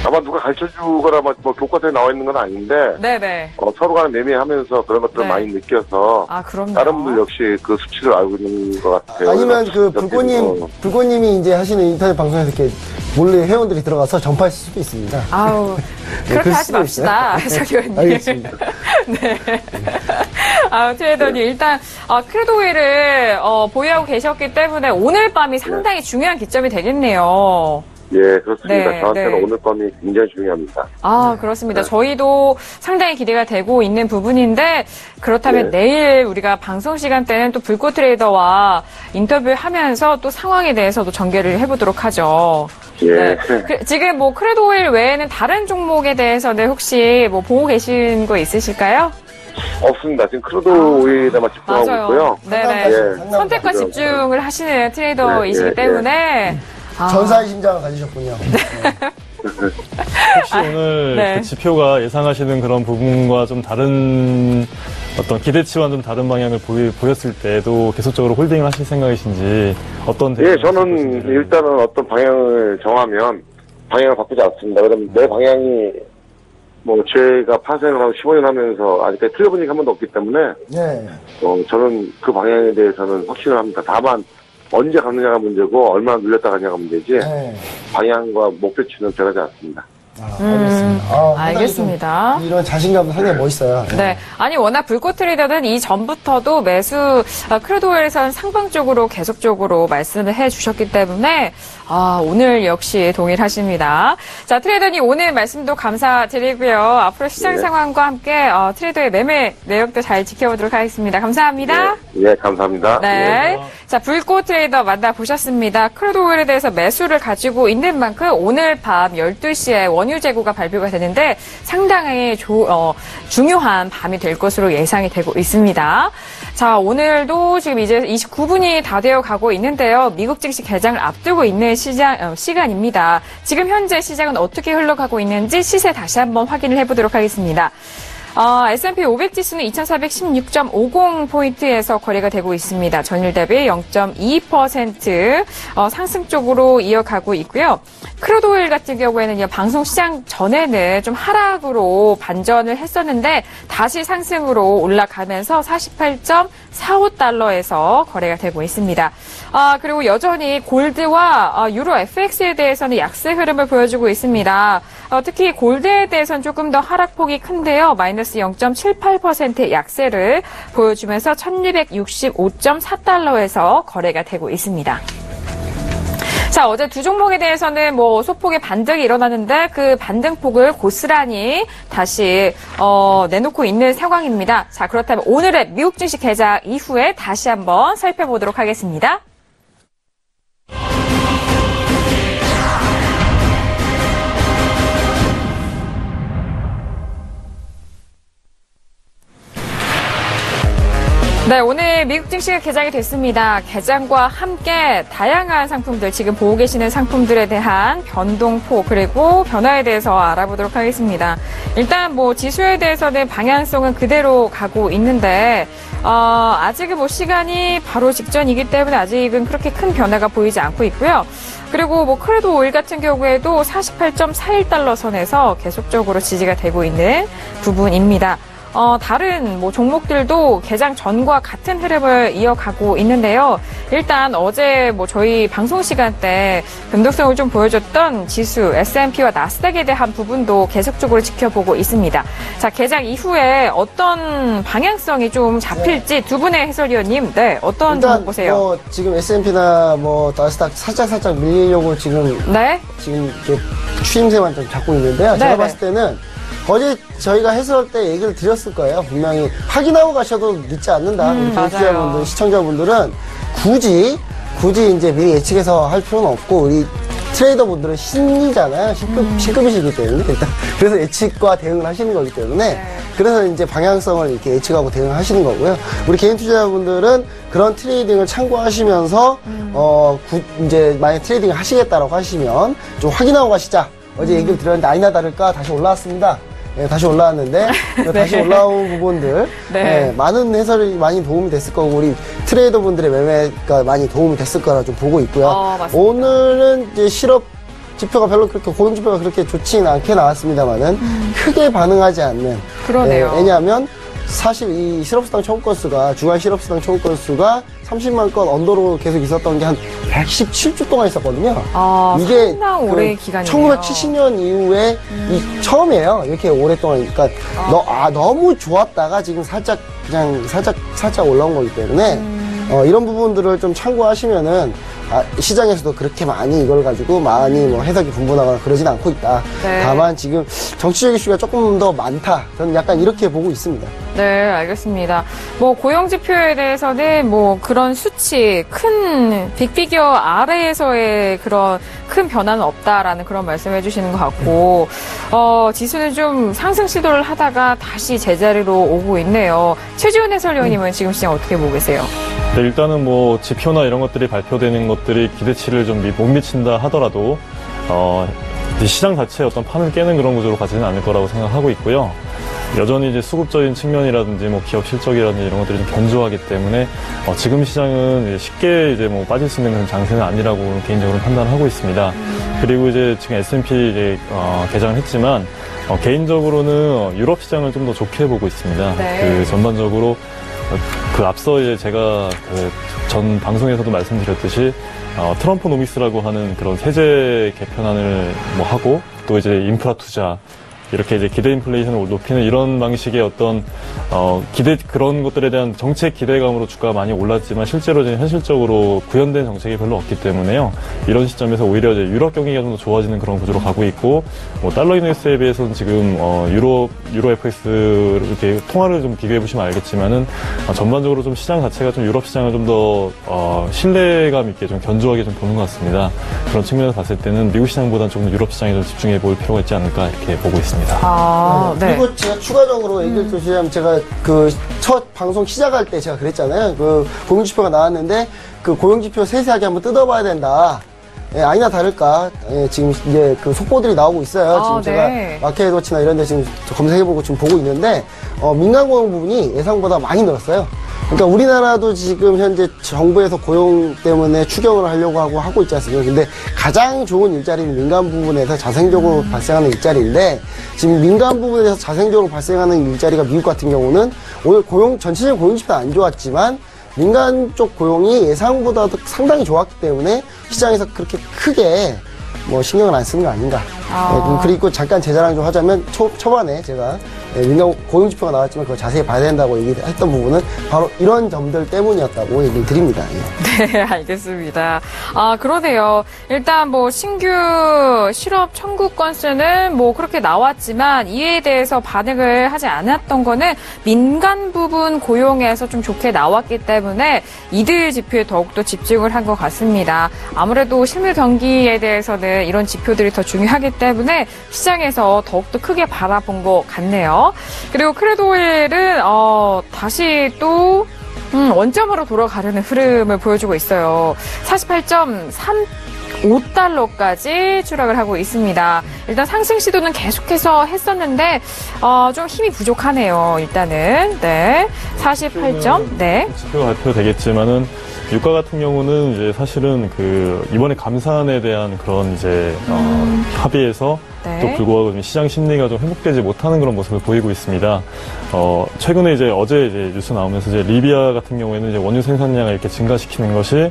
아마 누가 가르쳐주거나 뭐 교과서에 나와 있는 건 아닌데 네네. 서로 간에 매매하면서 그런 것들을 네. 많이 느껴서 아, 그럼요. 다른 분들 역시 그 수치를 알고 있는 것 같아요. 아니면 그 그래서 불꽃님이 이제 하시는 인터넷 방송에서 이렇게 몰래 회원들이 들어가서 전파했을 수도 있습니다. 아우, 네, 그렇게 그럴 하지 수도 맙시다, 있어요. 석 의원님. 알겠습니다. 네. 트레이더님, 일단, 크루도일을, 보유하고 계셨기 때문에 오늘 밤이 상당히 중요한 기점이 되겠네요. 예, 그렇습니다. 네, 저한테는 네. 오늘 밤이 굉장히 중요합니다. 그렇습니다. 저희도 상당히 기대가 되고 있는 부분인데, 그렇다면 네. 내일 우리가 방송 시간대는 또 불꽃 트레이더와 인터뷰를 하면서 또 상황에 대해서도 전개를 해보도록 하죠. 예. 지금 뭐 크루도일 외에는 다른 종목에 대해서는 혹시 뭐 보고 계신 거 있으실까요? 없습니다. 지금 크루도 오일에만 집중하고 맞아요. 있고요. 네네. 예. 선택과 집중을 하시는 트레이더이시기 예, 예, 때문에. 전사의 심장을 가지셨군요. 혹시 오늘 네. 그 지표가 예상하시는 그런 부분과 좀 다른 어떤 기대치와 좀 다른 방향을 보였을 때도 계속적으로 홀딩을 하실 생각이신지 어떤 예, 대응을 저는 하실 것인지. 일단은 어떤 방향을 정하면 방향을 바꾸지 않습니다. 그럼 내 방향이 뭐 제가 파생을 하고 15년 하면서 아직까지 틀려본 적이 한 번도 없기 때문에 네. 저는 그 방향에 대해서는 확신을 합니다. 다만 언제 가느냐가 문제고 얼마나 늘렸다 가냐가 문제지 네. 방향과 목표치는 변하지 않습니다. 알겠습니다. 상당히 알겠습니다. 좀 이런 자신감도 상당히 멋있어요. 네. 아니, 워낙 불꽃 트레이더는 이전부터도 매수, 크루도일에서는 상방 쪽으로 계속적으로 말씀을 해 주셨기 때문에, 오늘 역시 동일하십니다. 자, 트레이더님 오늘 말씀도 감사드리고요. 앞으로 시장 네. 상황과 함께, 트레이더의 매매 내역도 잘 지켜보도록 하겠습니다. 감사합니다. 예, 감사합니다. 네. 자, 불꽃 트레이더 만나보셨습니다. 크루도일에 대해서 매수를 가지고 있는 만큼 오늘 밤 12시에 원유 재고가 발표가 되는데 상당히 중요한 밤이 될 것으로 예상이 되고 있습니다. 자, 오늘도 지금 이제 29분이 다 되어 가고 있는데요. 미국 증시 개장을 앞두고 있는 시간입니다. 지금 현재 시장은 어떻게 흘러가고 있는지 시세 다시 한번 확인을 해보도록 하겠습니다. S&P 500 지수는 2416.50포인트에서 거래가 되고 있습니다. 전일 대비 0.2% 상승 쪽으로 이어가고 있고요. 크루드 오일 같은 경우에는 방송 시장 전에는 좀 하락으로 반전을 했었는데 다시 상승으로 올라가면서 48.45달러에서 거래가 되고 있습니다. 그리고 여전히 골드와 유로 FX에 대해서는 약세 흐름을 보여주고 있습니다. 특히 골드에 대해서는 조금 더 하락폭이 큰데요. 마이너스 0.78%의 약세를 보여주면서 1265.4달러에서 거래가 되고 있습니다. 자, 어제 두 종목에 대해서는 소폭의 반등이 일어나는데 그 반등폭을 고스란히 다시 내놓고 있는 상황입니다. 자, 그렇다면 오늘의 미국 증시 개장 이후에 다시 한번 살펴보도록 하겠습니다. 네, 오늘 미국 증시가 개장이 됐습니다. 개장과 함께 다양한 상품들, 지금 보고 계시는 상품들에 대한 변동폭 그리고 변화에 대해서 알아보도록 하겠습니다. 일단 지수에 대해서는 방향성은 그대로 가고 있는데 아직은 시간이 바로 직전이기 때문에 아직은 그렇게 큰 변화가 보이지 않고 있고요. 그리고 크루드 오일 같은 경우에도 48.41달러 선에서 계속적으로 지지가 되고 있는 부분입니다. 다른 종목들도 개장 전과 같은 흐름을 이어가고 있는데요. 일단 어제 저희 방송 시간 때 변동성을 좀 보여줬던 지수 S&P와 나스닥에 대한 부분도 계속적으로 지켜보고 있습니다. 자, 개장 이후에 어떤 방향성이 좀 잡힐지 두 분의 해설위원님, 네, 어떤 종목 보세요? 지금 S&P나 나스닥 살짝 밀리려고 지금 이렇게 추임새만 좀 잡고 있는데요. 제가 봤을 때는 어제 저희가 해설 때 얘기를 드렸을 거예요. 분명히 확인하고 가셔도 늦지 않는다. 청취자분들, 시청자분들은 굳이 이제 미리 예측해서 할 필요는 없고, 우리 트레이더분들은 신이잖아요. 신급이시기 때문에. 일단 그래서 예측과 대응을 하시는 거기 때문에. 그래서 이제 방향성을 이렇게 예측하고 대응을 하시는 거고요. 우리 개인 투자자분들은 그런 트레이딩을 참고하시면서, 이제 만약 트레이딩을 하시겠다라고 하시면 좀 확인하고 가시자. 어제 얘기를 드렸는데 아니나 다를까 다시 올라왔습니다. 네, 다시 올라왔는데 네. 다시 올라온 부분들 많은 해설이 많이 도움이 됐을 거고 우리 트레이더분들의 매매가 많이 도움이 됐을 거라 좀 보고 있고요. 오늘은 이제 실업 지표가 별로 그렇게 고용 지표가 그렇게 좋지는 않게 나왔습니다만은 크게 반응하지 않는. 그러네요. 왜냐하면 사실 이 실업수당 청구 건수가 주간 실업수당 청구 건수가 30만 건 언더로 계속 있었던 게 한 117주 동안 있었거든요. 이게 상당 오래 기간이네요. 1970년 이후에 처음이에요. 이렇게 오랫동안. 그러니까 너무 좋았다가 지금 살짝 올라온 거기 때문에 이런 부분들을 좀 참고하시면은 시장에서도 그렇게 많이 이걸 가지고 많이 해석이 분분하거나 그러진 않고 있다. 네. 다만 지금 정치적 이슈가 조금 더 많다. 저는 약간 이렇게 보고 있습니다. 네, 알겠습니다. 고용지표에 대해서는 그런 수치, 큰 빅피겨 아래에서의 그런 큰 변화는 없다라는 그런 말씀을 해주시는 것 같고, 지수는 좀 상승 시도를 하다가 다시 제자리로 오고 있네요. 최지훈 해설위원님은 지금 시장 어떻게 보고 계세요? 네, 일단은 지표나 이런 것들이 발표되는 것들이 기대치를 좀 못 미친다 하더라도, 시장 자체의 어떤 판을 깨는 그런 구조로 가지는 않을 거라고 생각하고 있고요. 여전히 이제 수급적인 측면이라든지 기업 실적이라든지 이런 것들이 좀 견조하기 때문에 지금 시장은 쉽게 이제 빠질 수 있는 그런 장세는 아니라고 개인적으로 판단하고 있습니다. 그리고 이제 지금 S&P 이제 개장을 했지만 개인적으로는 유럽 시장을 좀 더 좋게 보고 있습니다. 네. 전반적으로 앞서 이제 제가 전 방송에서도 말씀드렸듯이 트럼프 노믹스라고 하는 그런 세제 개편안을 하고 또 이제 인프라 투자 이렇게 이제 기대 인플레이션을 높이는 이런 방식의 어떤 그런 것들에 대한 정책 기대감으로 주가가 많이 올랐지만 실제로 지금 현실적으로 구현된 정책이 별로 없기 때문에요. 이런 시점에서 오히려 이제 유럽 경기가 좀 더 좋아지는 그런 구조로 가고 있고, 달러 인덱스에 비해서는 지금 유로 FX 이렇게 통화를 좀 비교해 보시면 알겠지만은 전반적으로 좀 시장 자체가 좀 유럽 시장을 좀 더 신뢰감 있게 좀 견조하게 좀 보는 것 같습니다. 그런 측면에서 봤을 때는 미국 시장보다는 조금 유럽 시장에 좀 집중해 볼 필요가 있지 않을까 이렇게 보고 있습니다. 있습니다. 네. 그리고 제가 추가적으로 얘기를 드리자면 제가 그 첫 방송 시작할 때 제가 그랬잖아요. 그 고용지표가 나왔는데 그 고용지표 세세하게 한번 뜯어봐야 된다. 예, 아니나 다를까. 예, 지금 이제 그 속보들이 나오고 있어요. 지금 네. 제가 마켓워치나 이런 데 지금 검색해보고 지금 보고 있는데, 민간 고용 부분이 예상보다 많이 늘었어요. 그러니까 우리나라도 지금 현재 정부에서 고용 때문에 추경을 하려고 하고 있지 않습니까? 근데 가장 좋은 일자리는 민간 부분에서 자생적으로 발생하는 일자리인데, 지금 민간 부분에서 자생적으로 발생하는 일자리가 미국 같은 경우는 오늘 전체적인 고용지표는 안 좋았지만, 민간 쪽 고용이 예상보다도 상당히 좋았기 때문에 시장에서 그렇게 크게 신경을 안 쓰는 거 아닌가. 그리고 잠깐 제 자랑 좀 하자면 초반에 제가 민간 고용지표가 나왔지만 그거 자세히 봐야 된다고 얘기했던 부분은 바로 이런 점들 때문이었다고 얘기를 드립니다. 예. 네, 알겠습니다. 그러네요. 일단 신규 실업 청구 건수는 그렇게 나왔지만 이에 대해서 반응을 하지 않았던 거는 민간 부분 고용에서 좀 좋게 나왔기 때문에 이들 지표에 더욱더 집중을 한 것 같습니다. 아무래도 실물 경기에 대해서는 이런 지표들이 더 중요하기 때문에 시장에서 더욱더 크게 바라본 것 같네요. 그리고 크루드오일은 다시 또 원점으로 돌아가려는 흐름을 보여주고 있어요. 48.35달러까지 추락을 하고 있습니다. 일단 상승 시도는 계속해서 했었는데 좀 힘이 부족하네요. 일단은 48점. 네. 지표가 발표되겠지만은 유가 같은 경우는 이제 사실은 이번에 감산에 대한 그런 이제 합의에서 네. 또 불구하고 시장 심리가 좀 회복되지 못하는 그런 모습을 보이고 있습니다. 최근에 어제 뉴스 나오면서 리비아 같은 경우에는 이제 원유 생산량을 이렇게 증가시키는 것이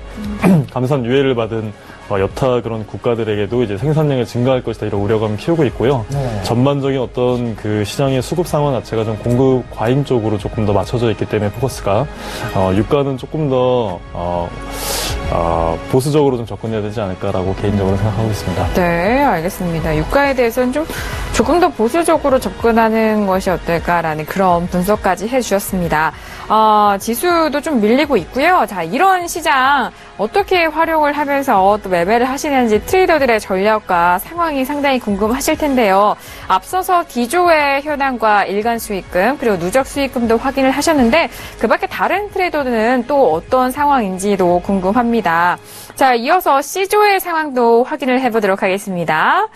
감산 유예를 받은 여타 그런 국가들에게도 이제 생산량을 증가할 것이다 이런 우려감을 키우고 있고요. 네. 전반적인 어떤 시장의 수급 상황 자체가 좀 공급 과잉 쪽으로 조금 더 맞춰져 있기 때문에 포커스가 유가는 조금 더 보수적으로 좀 접근해야 되지 않을까라고 개인적으로 생각하고 있습니다. 네, 알겠습니다. 유가에 대해서는 조금 더 보수적으로 접근하는 것이 어떨까라는 그런 분석까지 해주셨습니다. 지수도 좀 밀리고 있고요. 자, 이런 시장 어떻게 활용을 하면서 또 매매를 하시는지 트레이더들의 전략과 상황이 상당히 궁금하실 텐데요. 앞서서 기조의 현황과 일간 수익금 그리고 누적 수익금도 확인을 하셨는데 그 밖에 다른 트레이더들은 또 어떤 상황인지도 궁금합니다. 자, 이어서 C조의 상황도 확인을 해보도록 하겠습니다.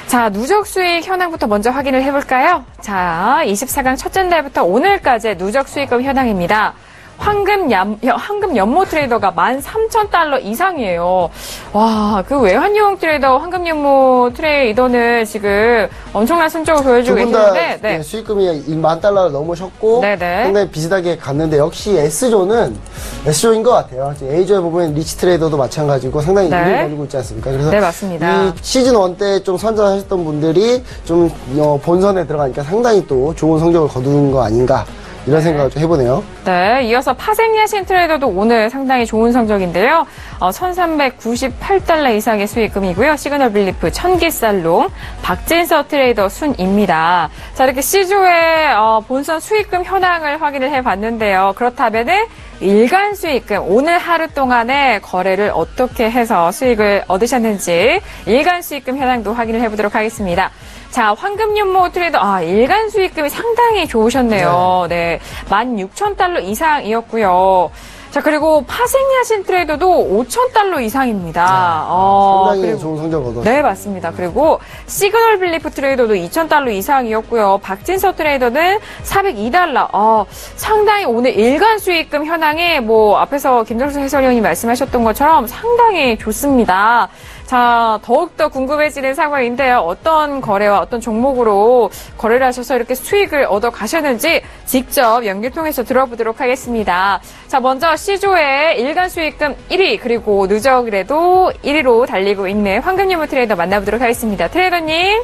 자, 누적 수익 현황부터 먼저 확인을 해볼까요? 자, 24강 첫째 날부터 오늘까지의 누적 수익금 현황입니다. 황금 연모 트레이더가 13,000달러 이상이에요. 와, 그 외환용 트레이더, 황금 연모 트레이더는 지금 엄청난 성적을 보여주고 계시는데, 네. 수익금이 1만 달러를 넘으셨고, 네네. 상당히 비슷하게 갔는데, 역시 S조인 것 같아요. A조에 보면 리치 트레이더도 마찬가지고 상당히 네. 의미를 가지고 있지 않습니까? 그래서 네, 맞습니다. 이 시즌 1 때 좀 선전하셨던 분들이 좀 본선에 들어가니까 상당히 또 좋은 성적을 거두는 거 아닌가. 이런 생각을 좀 해보네요. 네, 이어서 파생야신 트레이더도 오늘 상당히 좋은 성적인데요. 1,398달러 이상의 수익금이고요. 시그널 빌리프, 천기살롱, 박진서 트레이더 순입니다. 자, 이렇게 C조의 본선 수익금 현황을 확인을 해봤는데요. 그렇다면은 일간 수익금, 오늘 하루 동안의 거래를 어떻게 해서 수익을 얻으셨는지 일간 수익금 현황도 확인을 해보도록 하겠습니다. 자, 황금연모 트레이더, 일간 수익금이 상당히 좋으셨네요. 네. 16,000달러 이상이었고요. 자, 그리고 파생야신 트레이더도 5,000달러 이상입니다. 상당히 좋은 성적을 얻었어요. 네, 맞습니다. 그리고 시그널 빌리프 트레이더도 2,000달러 이상이었고요. 박진서 트레이더는 402달러. 상당히 오늘 일간 수익금 현황이 앞에서 김정수 해설위원이 말씀하셨던 것처럼 상당히 좋습니다. 자, 더욱더 궁금해지는 상황인데요. 어떤 거래와 어떤 종목으로 거래를 하셔서 이렇게 수익을 얻어 가셨는지 직접 연결 통해서 들어보도록 하겠습니다. 자, 먼저 C조의 일간 수익금 1위 그리고 누적이라도 1위로 달리고 있는 황금연모 트레이더 만나보도록 하겠습니다. 트레이더님.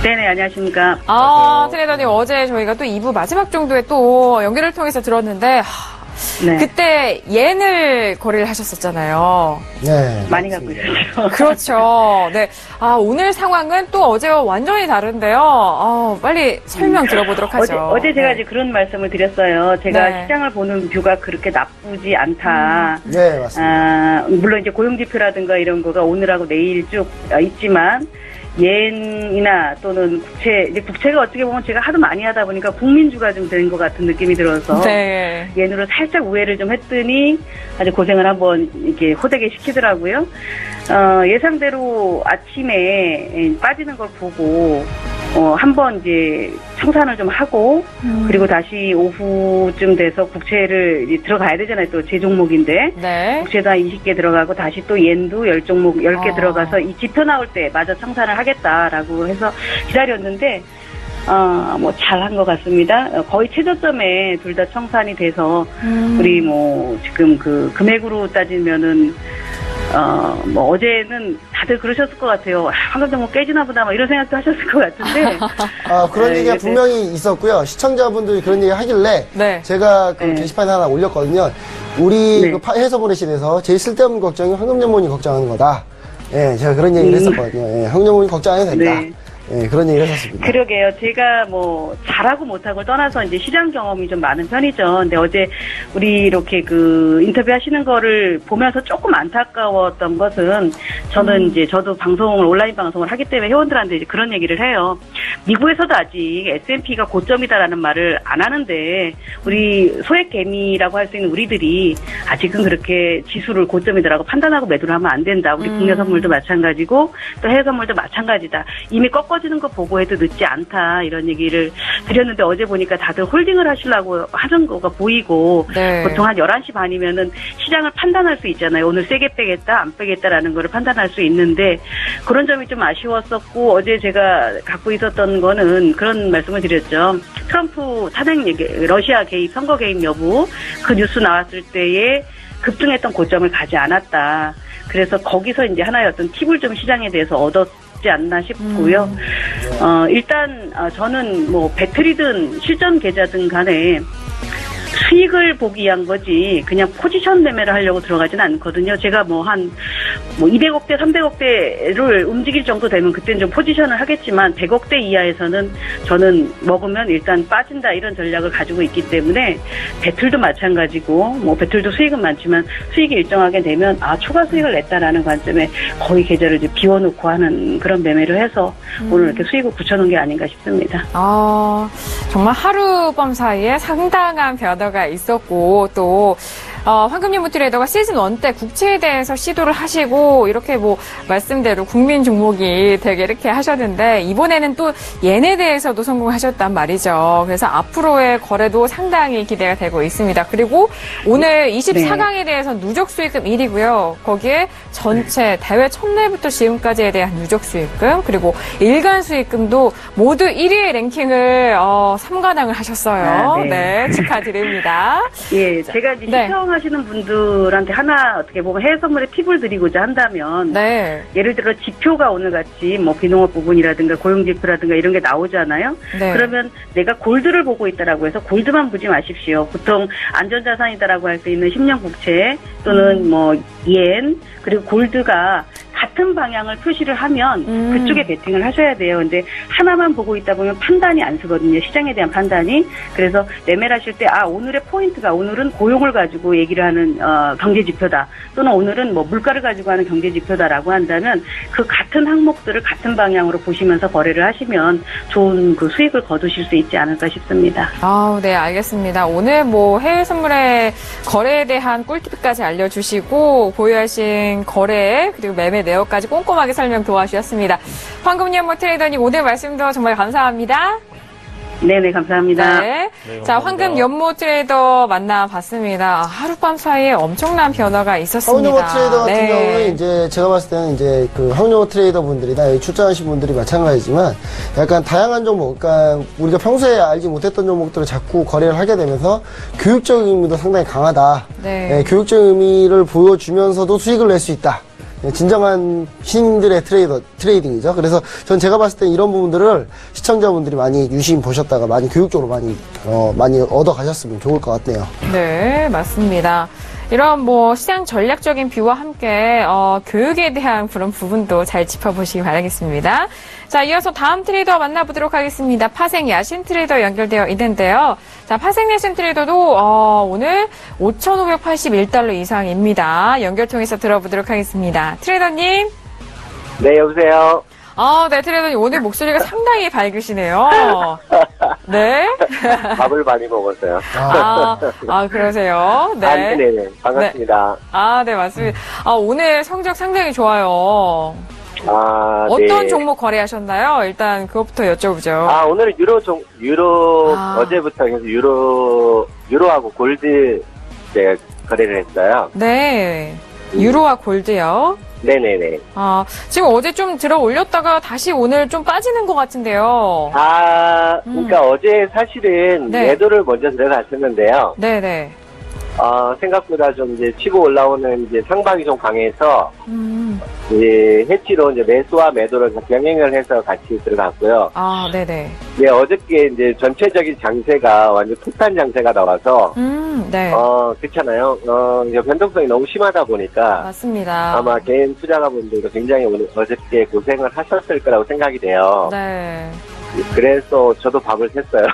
네네, 안녕하십니까. 트레이더님 어제 저희가 또 2부 마지막 정도에 또 연결을 통해서 들었는데 네. 그때 옌을 거래를 하셨었잖아요. 네. 많이 갖고 있었죠. 그렇죠. 네. 오늘 상황은 또 어제와 완전히 다른데요. 빨리 설명 들어보도록 하죠. 어제 제가 이제 그런 말씀을 드렸어요. 제가 네. 시장을 보는 뷰가 그렇게 나쁘지 않다. 네, 맞습니다. 물론 이제 고용지표라든가 이런 거가 오늘하고 내일 쭉 있지만, 옌이나 또는 국채, 이제 국채가 어떻게 보면 제가 하도 많이 하다 보니까 국민주가 좀 된 것 같은 느낌이 들어서 네. 옌으로 살짝 우회를 좀 했더니 아주 고생을 한번 이렇게 호되게 시키더라고요. 예상대로 아침에 빠지는 걸 보고 한번 이제 청산을 좀 하고 그리고 다시 오후쯤 돼서 국채를 이제 들어가야 되잖아요. 또 제 종목인데 네. 국채도 한 20개 들어가고 다시 또 옌도 10종목 10개 들어가서 이 지표 나올 때 마저 청산을 하겠다라고 해서 기다렸는데 뭐 잘한 것 같습니다. 거의 최저점에 둘 다 청산이 돼서 우리 뭐 지금 그 금액으로 따지면은 뭐 어제는 다들 그러셨을 것 같아요. 황금종목 깨지나 보다 막 이런 생각도 하셨을 것 같은데. 그런 얘기가 분명히 있었고요. 시청자분들이 그런 얘기 하길래 네. 제가 그 게시판에 하나 올렸거든요. 우리 그 해서보내실에서 제일 쓸데없는 걱정이 황금전문이 걱정하는 거다. 예, 제가 그런 얘기를 했었거든요. 예, 황금전문이 걱정 안 해도 된다. 네. 예, 그런 얘기를 했었습니다. 그러게요. 제가 뭐 잘하고 못하고 떠나서 이제 시장 경험이 좀 많은 편이죠. 근데 어제 우리 이렇게 그 인터뷰 하시는 거를 보면서 조금 안타까웠던 것은 저는 이제 저도 방송을 온라인 방송을 하기 때문에 회원들한테 이제 그런 얘기를 해요. 미국에서도 아직 S&P가 고점이다라는 말을 안 하는데 우리 소액 개미라고 할 수 있는 우리들이 아직은 그렇게 지수를 고점이다라고 판단하고 매도를 하면 안 된다. 우리 국내 선물도 마찬가지고 또 해외 선물도 마찬가지다. 이미 꺾어지는 거 보고 해도 늦지 않다. 이런 얘기를 드렸는데 어제 보니까 다들 홀딩을 하시려고 하는 거가 보이고 네. 보통 한 11시 반이면은 시장을 판단할 수 있잖아요. 오늘 세게 빼겠다, 안 빼겠다라는 거를 판단할 수 있는데 그런 점이 좀 아쉬웠었고 어제 제가 갖고 있었던 거는 그런 말씀을 드렸죠. 트럼프 탄핵 얘기, 러시아 개입, 선거 개입 여부 그 뉴스 나왔을 때에 급등했던 고점을 가지 않았다. 그래서 거기서 이제 하나의 어떤 팁을 좀 시장에 대해서 얻었지 않나 싶고요. 일단 저는 뭐 배틀이든 실전 계좌든 간에 수익을 보기 위한 거지 그냥 포지션 매매를 하려고 들어가지는 않거든요. 제가 뭐 200억대, 300억대를 움직일 정도 되면 그때는 좀 포지션을 하겠지만 100억대 이하에서는 저는 먹으면 일단 빠진다 이런 전략을 가지고 있기 때문에 배틀도 마찬가지고 뭐 배틀도 수익은 많지만 수익이 일정하게 되면 초과 수익을 냈다라는 관점에 거의 계좌를 이제 비워놓고 하는 그런 매매를 해서 오늘 이렇게 수익을 붙여놓은 게 아닌가 싶습니다. 정말 하룻밤 사이에 상당한 변화가 있었고 또 황금연무 트레이더가 시즌 1 때 국채에 대해서 시도를 하시고 이렇게 뭐 말씀대로 국민 종목이 되게 이렇게 하셨는데 이번에는 또 옌에 대해서도 성공하셨단 말이죠. 그래서 앞으로의 거래도 상당히 기대가 되고 있습니다. 그리고 오늘 24강에 대해서 누적 수익금 1위고요. 거기에 전체 대회 첫날부터 지금까지에 대한 누적 수익금 그리고 일간 수익금도 모두 1위의 랭킹을 3관왕을 하셨어요. 네, 축하드립니다. 예, 제가 이제 시청하시는 분들한테 하나 어떻게 보면 해외 선물에 팁을 드리고자 한다면 예를 들어 지표가 오늘 같이 뭐 비농업 부분이라든가 고용지표라든가 이런 게 나오잖아요. 그러면 내가 골드를 보고 있다라고 해서 골드만 보지 마십시오. 보통 안전자산이다라고 할 수 있는 10년 국채 또는 뭐 옌 그리고 골드가 같은 방향을 표시를 하면 그쪽에 베팅을 하셔야 돼요. 근데 하나만 보고 있다 보면 판단이 안 서거든요. 시장에 대한 판단이. 그래서 매매를 하실 때 오늘의 포인트가 오늘은 고용을 가지고 얘기를 하는 경제지표다. 또는 오늘은 뭐 물가를 가지고 하는 경제지표다라고 한다면 그 같은 항목들을 같은 방향으로 보시면서 거래를 하시면 좋은 그 수익을 거두실 수 있지 않을까 싶습니다. 네, 알겠습니다. 오늘 뭐 해외 선물의 거래에 대한 꿀팁까지 알려주시고 보유하신 거래 그리고 매매 내역까지 꼼꼼하게 설명 도와주셨습니다. 황금연무 트레이더님 오늘 말씀도 정말 감사합니다. 네네, 감사합니다. 네. 자, 황금연무 트레이더 만나봤습니다. 하룻밤 사이에 엄청난 변화가 있었습니다. 황금연무 트레이더 같은 경우는 이제 제가 봤을 때는 이제 그 황금연무 트레이더 분들이나 여기 출전하신 분들이 마찬가지지만 약간 다양한 종목, 그러니까 우리가 평소에 알지 못했던 종목들을 자꾸 거래를 하게 되면서 교육적인 의미도 상당히 강하다. 교육적인 의미를 보여주면서도 수익을 낼 수 있다. 진정한 신인들의 트레이딩이죠. 그래서 전 제가 봤을 때 이런 부분들을 시청자분들이 많이 유심 보셨다가 많이 교육적으로 많이 얻어 가셨으면 좋을 것 같네요. 네, 맞습니다. 이런 뭐 시장 전략적인 뷰와 함께 교육에 대한 그런 부분도 잘 짚어보시기 바라겠습니다. 자, 이어서 다음 트레이더 만나보도록 하겠습니다. 파생 야신 트레이더 연결되어 있는데요. 자, 파생 야신 트레이더도 오늘 5,581달러 이상입니다. 연결 통해서 들어보도록 하겠습니다. 트레이더님. 네, 여보세요. 네, 트레이더님 오늘 목소리가 상당히 밝으시네요. 네. 밥을 많이 먹었어요. 그러세요? 네. 네네. 반갑습니다. 네, 맞습니다. 오늘 성적 상당히 좋아요. 어떤 네. 종목 거래하셨나요? 일단 그것부터 여쭤보죠. 오늘은 어제부터 계속 유로하고 골드 네, 거래를 했어요. 네. 유로와 골드요? 네네네. 지금 어제 좀 들어 올렸다가 다시 오늘 좀 빠지는 것 같은데요. 그러니까 어제 사실은 네. 매도를 먼저 들어갔었는데요. 네네. 생각보다 좀 이제 치고 올라오는 이제 상방이 좀 강해서, 이제 해치로 이제 매수와 매도를 병행을 해서 같이 들어갔고요. 네네. 네, 어저께 이제 전체적인 장세가 완전 폭탄 장세가 나와서, 네. 그렇잖아요. 이제 변동성이 너무 심하다 보니까, 맞습니다. 아마 개인 투자가분들도 굉장히 어저께 고생을 하셨을 거라고 생각이 돼요. 네. 그래서 저도 밥을 샜어요.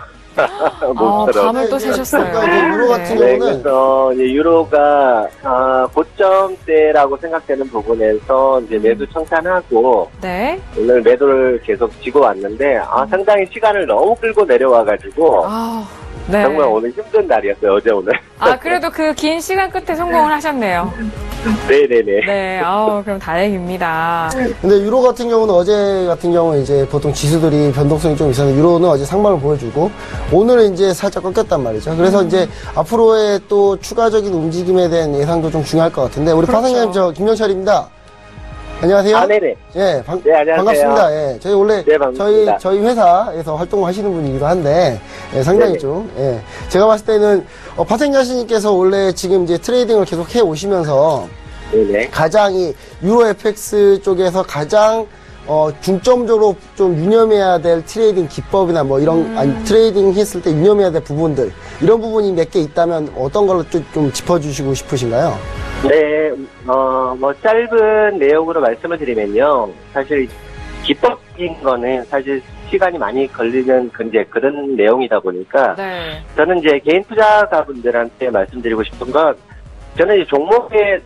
밤을 또 새셨어요. 그러니까 이제 유로 같은 네, 경우는 그래서 이제 유로가 고점대라고 생각되는 부분에서 이제 매도 청산하고 네. 오늘 매도를 계속 지고 왔는데 상당히 시간을 너무 끌고 내려와가지고 네. 정말 오늘 힘든 날이었어요. 어제 오늘. 그래도 그 긴 시간 끝에 성공을 하셨네요. 네네네. 네. 그럼 다행입니다. 근데 유로 같은 경우는 어제 같은 경우는 이제 보통 지수들이 변동성이 좀 있었는데 유로는 어제 상방을 보여주고 오늘은 이제 살짝 꺾였단 말이죠. 그래서 이제 앞으로의 또 추가적인 움직임에 대한 예상도 좀 중요할 것 같은데 우리 그렇죠. 파생님 김영철입니다. 안녕하세요. 네네. 예, 네, 안녕하세요. 반갑습니다. 예, 저희 원래 네, 반갑습니다. 저희 회사에서 활동을 하시는 분이기도 한데 상당히 네네. 좀 제가 봤을 때는 파생자신님께서 원래 지금 이제 트레이딩을 계속 해 오시면서 네네. 가장 이 유로 FX 쪽에서 가장 중점적으로 좀 유념해야 될 트레이딩 기법이나 뭐 이런 트레이딩 했을 때 유념해야 될 부분들 이런 부분이 몇 개 있다면 어떤 걸로 좀 짚어주시고 싶으신가요? 네, 뭐 짧은 내용으로 말씀을 드리면요. 사실 기법인 거는 사실 시간이 많이 걸리는 이제 그런 내용이다 보니까 네. 저는 이제 개인 투자가분들한테 말씀드리고 싶은 건 저는 이제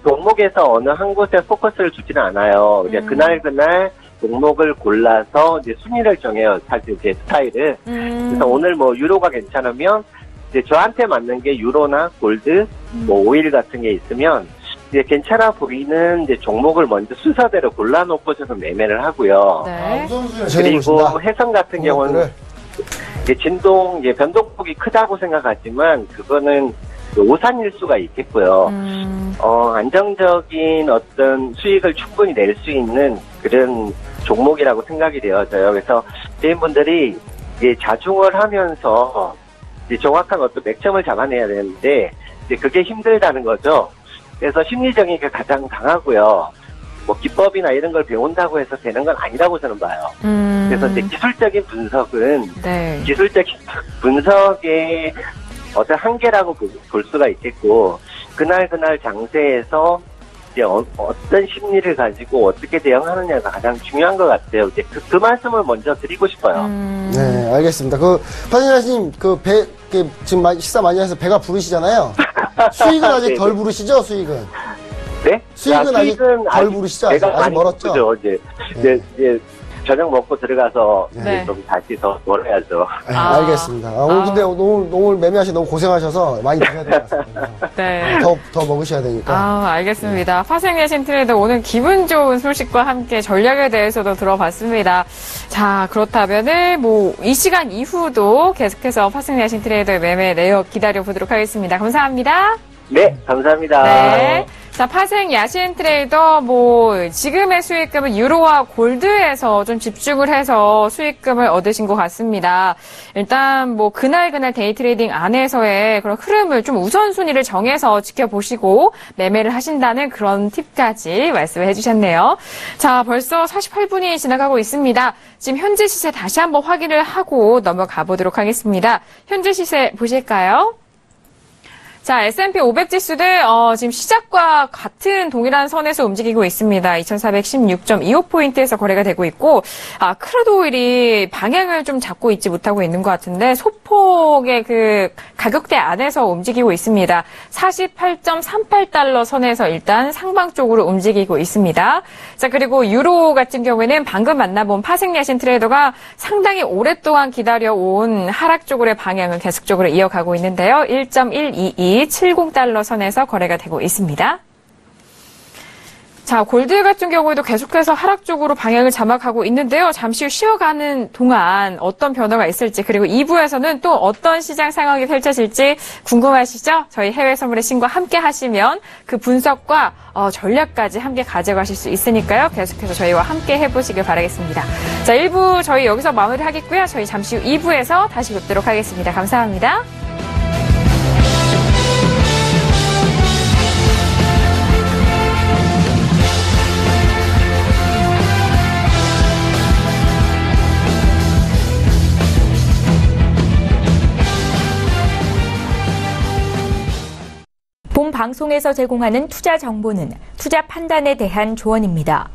종목에서 어느 한 곳에 포커스를 두지는 않아요. 그냥 그날 종목을 골라서 이제 순위를 정해요. 사실 제 스타일을. 그래서 오늘 뭐 유로가 괜찮으면 이제 저한테 맞는 게 유로나 골드, 뭐 오일 같은 게 있으면 이제 괜찮아 보이는 이제 종목을 먼저 순서대로 골라놓고서는 매매를 하고요. 네. 그리고 해성 같은 경우는 이제 이제 변동폭이 크다고 생각하지만 그거는 오산일 수가 있겠고요. 안정적인 어떤 수익을 충분히 낼 수 있는 그런 종목이라고 생각이 되어져요. 그래서 개인분들이 이제 자중을 하면서 이제 정확한 어떤 맥점을 잡아내야 되는데 이제 그게 힘들다는 거죠. 그래서 심리적인 게 가장 강하고요. 뭐 기법이나 이런 걸 배운다고 해서 되는 건 아니라고 저는 봐요. 그래서 이제 기술적인 분석은 네. 기술적인 분석의 어떤 한계라고 볼 수가 있겠고 그날 장세에서 이제 어떤 심리를 가지고 어떻게 대응하느냐가 가장 중요한 것 같아요. 이제 그 말씀을 먼저 드리고 싶어요. 네, 알겠습니다. 파생자님 지금 식사 많이 해서 배가 부르시잖아요. 수익은 아직 네, 덜 부르시죠? 수익은? 네? 수익은 아직 덜 부르시죠? 아직 많이 멀었죠? 부르죠. 이제 저녁 먹고 들어가서 네. 이제 좀 다시 더 놀아야죠. 알겠습니다. 오늘 근데 오늘 매매하시 너무 고생하셔서 많이 드셔야 될 것 같습니다. 네. 더 먹으셔야 되니까. 알겠습니다. 파생내신 트레이더 오늘 기분 좋은 소식과 함께 전략에 대해서도 들어봤습니다. 자, 그렇다면은 이 시간 이후도 계속해서 파생내신 트레이더의 매매 내역 기다려보도록 하겠습니다. 감사합니다. 네, 감사합니다. 네. 자, 파생 야신 트레이더, 지금의 수익금은 유로와 골드에서 좀 집중을 해서 수익금을 얻으신 것 같습니다. 일단, 그날 데이 트레이딩 안에서의 그런 흐름을 좀 우선순위를 정해서 지켜보시고 매매를 하신다는 그런 팁까지 말씀을 해주셨네요. 자, 벌써 48분이 지나가고 있습니다. 지금 현재 시세 다시 한번 확인을 하고 넘어가 보도록 하겠습니다. 현재 시세 보실까요? 자, S&P 500 지수들 지금 시작과 같은 동일한 선에서 움직이고 있습니다. 2416.25포인트에서 거래가 되고 있고 크루드 오일이 방향을 좀 잡고 있지 못하고 있는 것 같은데 소폭의 그 가격대 안에서 움직이고 있습니다. 48.38달러 선에서 일단 상방 쪽으로 움직이고 있습니다. 자, 그리고 유로 같은 경우에는 방금 만나본 파생야신 트레이더가 상당히 오랫동안 기다려온 하락 쪽으로의 방향을 계속적으로 이어가고 있는데요. 1.12270달러 선에서 거래가 되고 있습니다. 자, 골드 같은 경우에도 계속해서 하락 쪽으로 방향을 잡아가고 있는데요. 잠시 후 쉬어가는 동안 어떤 변화가 있을지 그리고 2부에서는 또 어떤 시장 상황이 펼쳐질지 궁금하시죠? 저희 해외 선물의 신과 함께 하시면 그 분석과 전략까지 함께 가져가실 수 있으니까요. 계속해서 저희와 함께 해보시길 바라겠습니다. 자, 1부 저희 여기서 마무리하겠고요. 저희 잠시 후 2부에서 다시 뵙도록 하겠습니다. 감사합니다. 본 방송에서 제공하는 투자 정보는 투자 판단에 대한 조언입니다.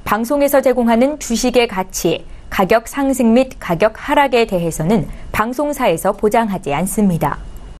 방송에서 제공하는 주식의 가치, 가격 상승 및 가격 하락에 대해서는 방송사에서 보장하지 않습니다.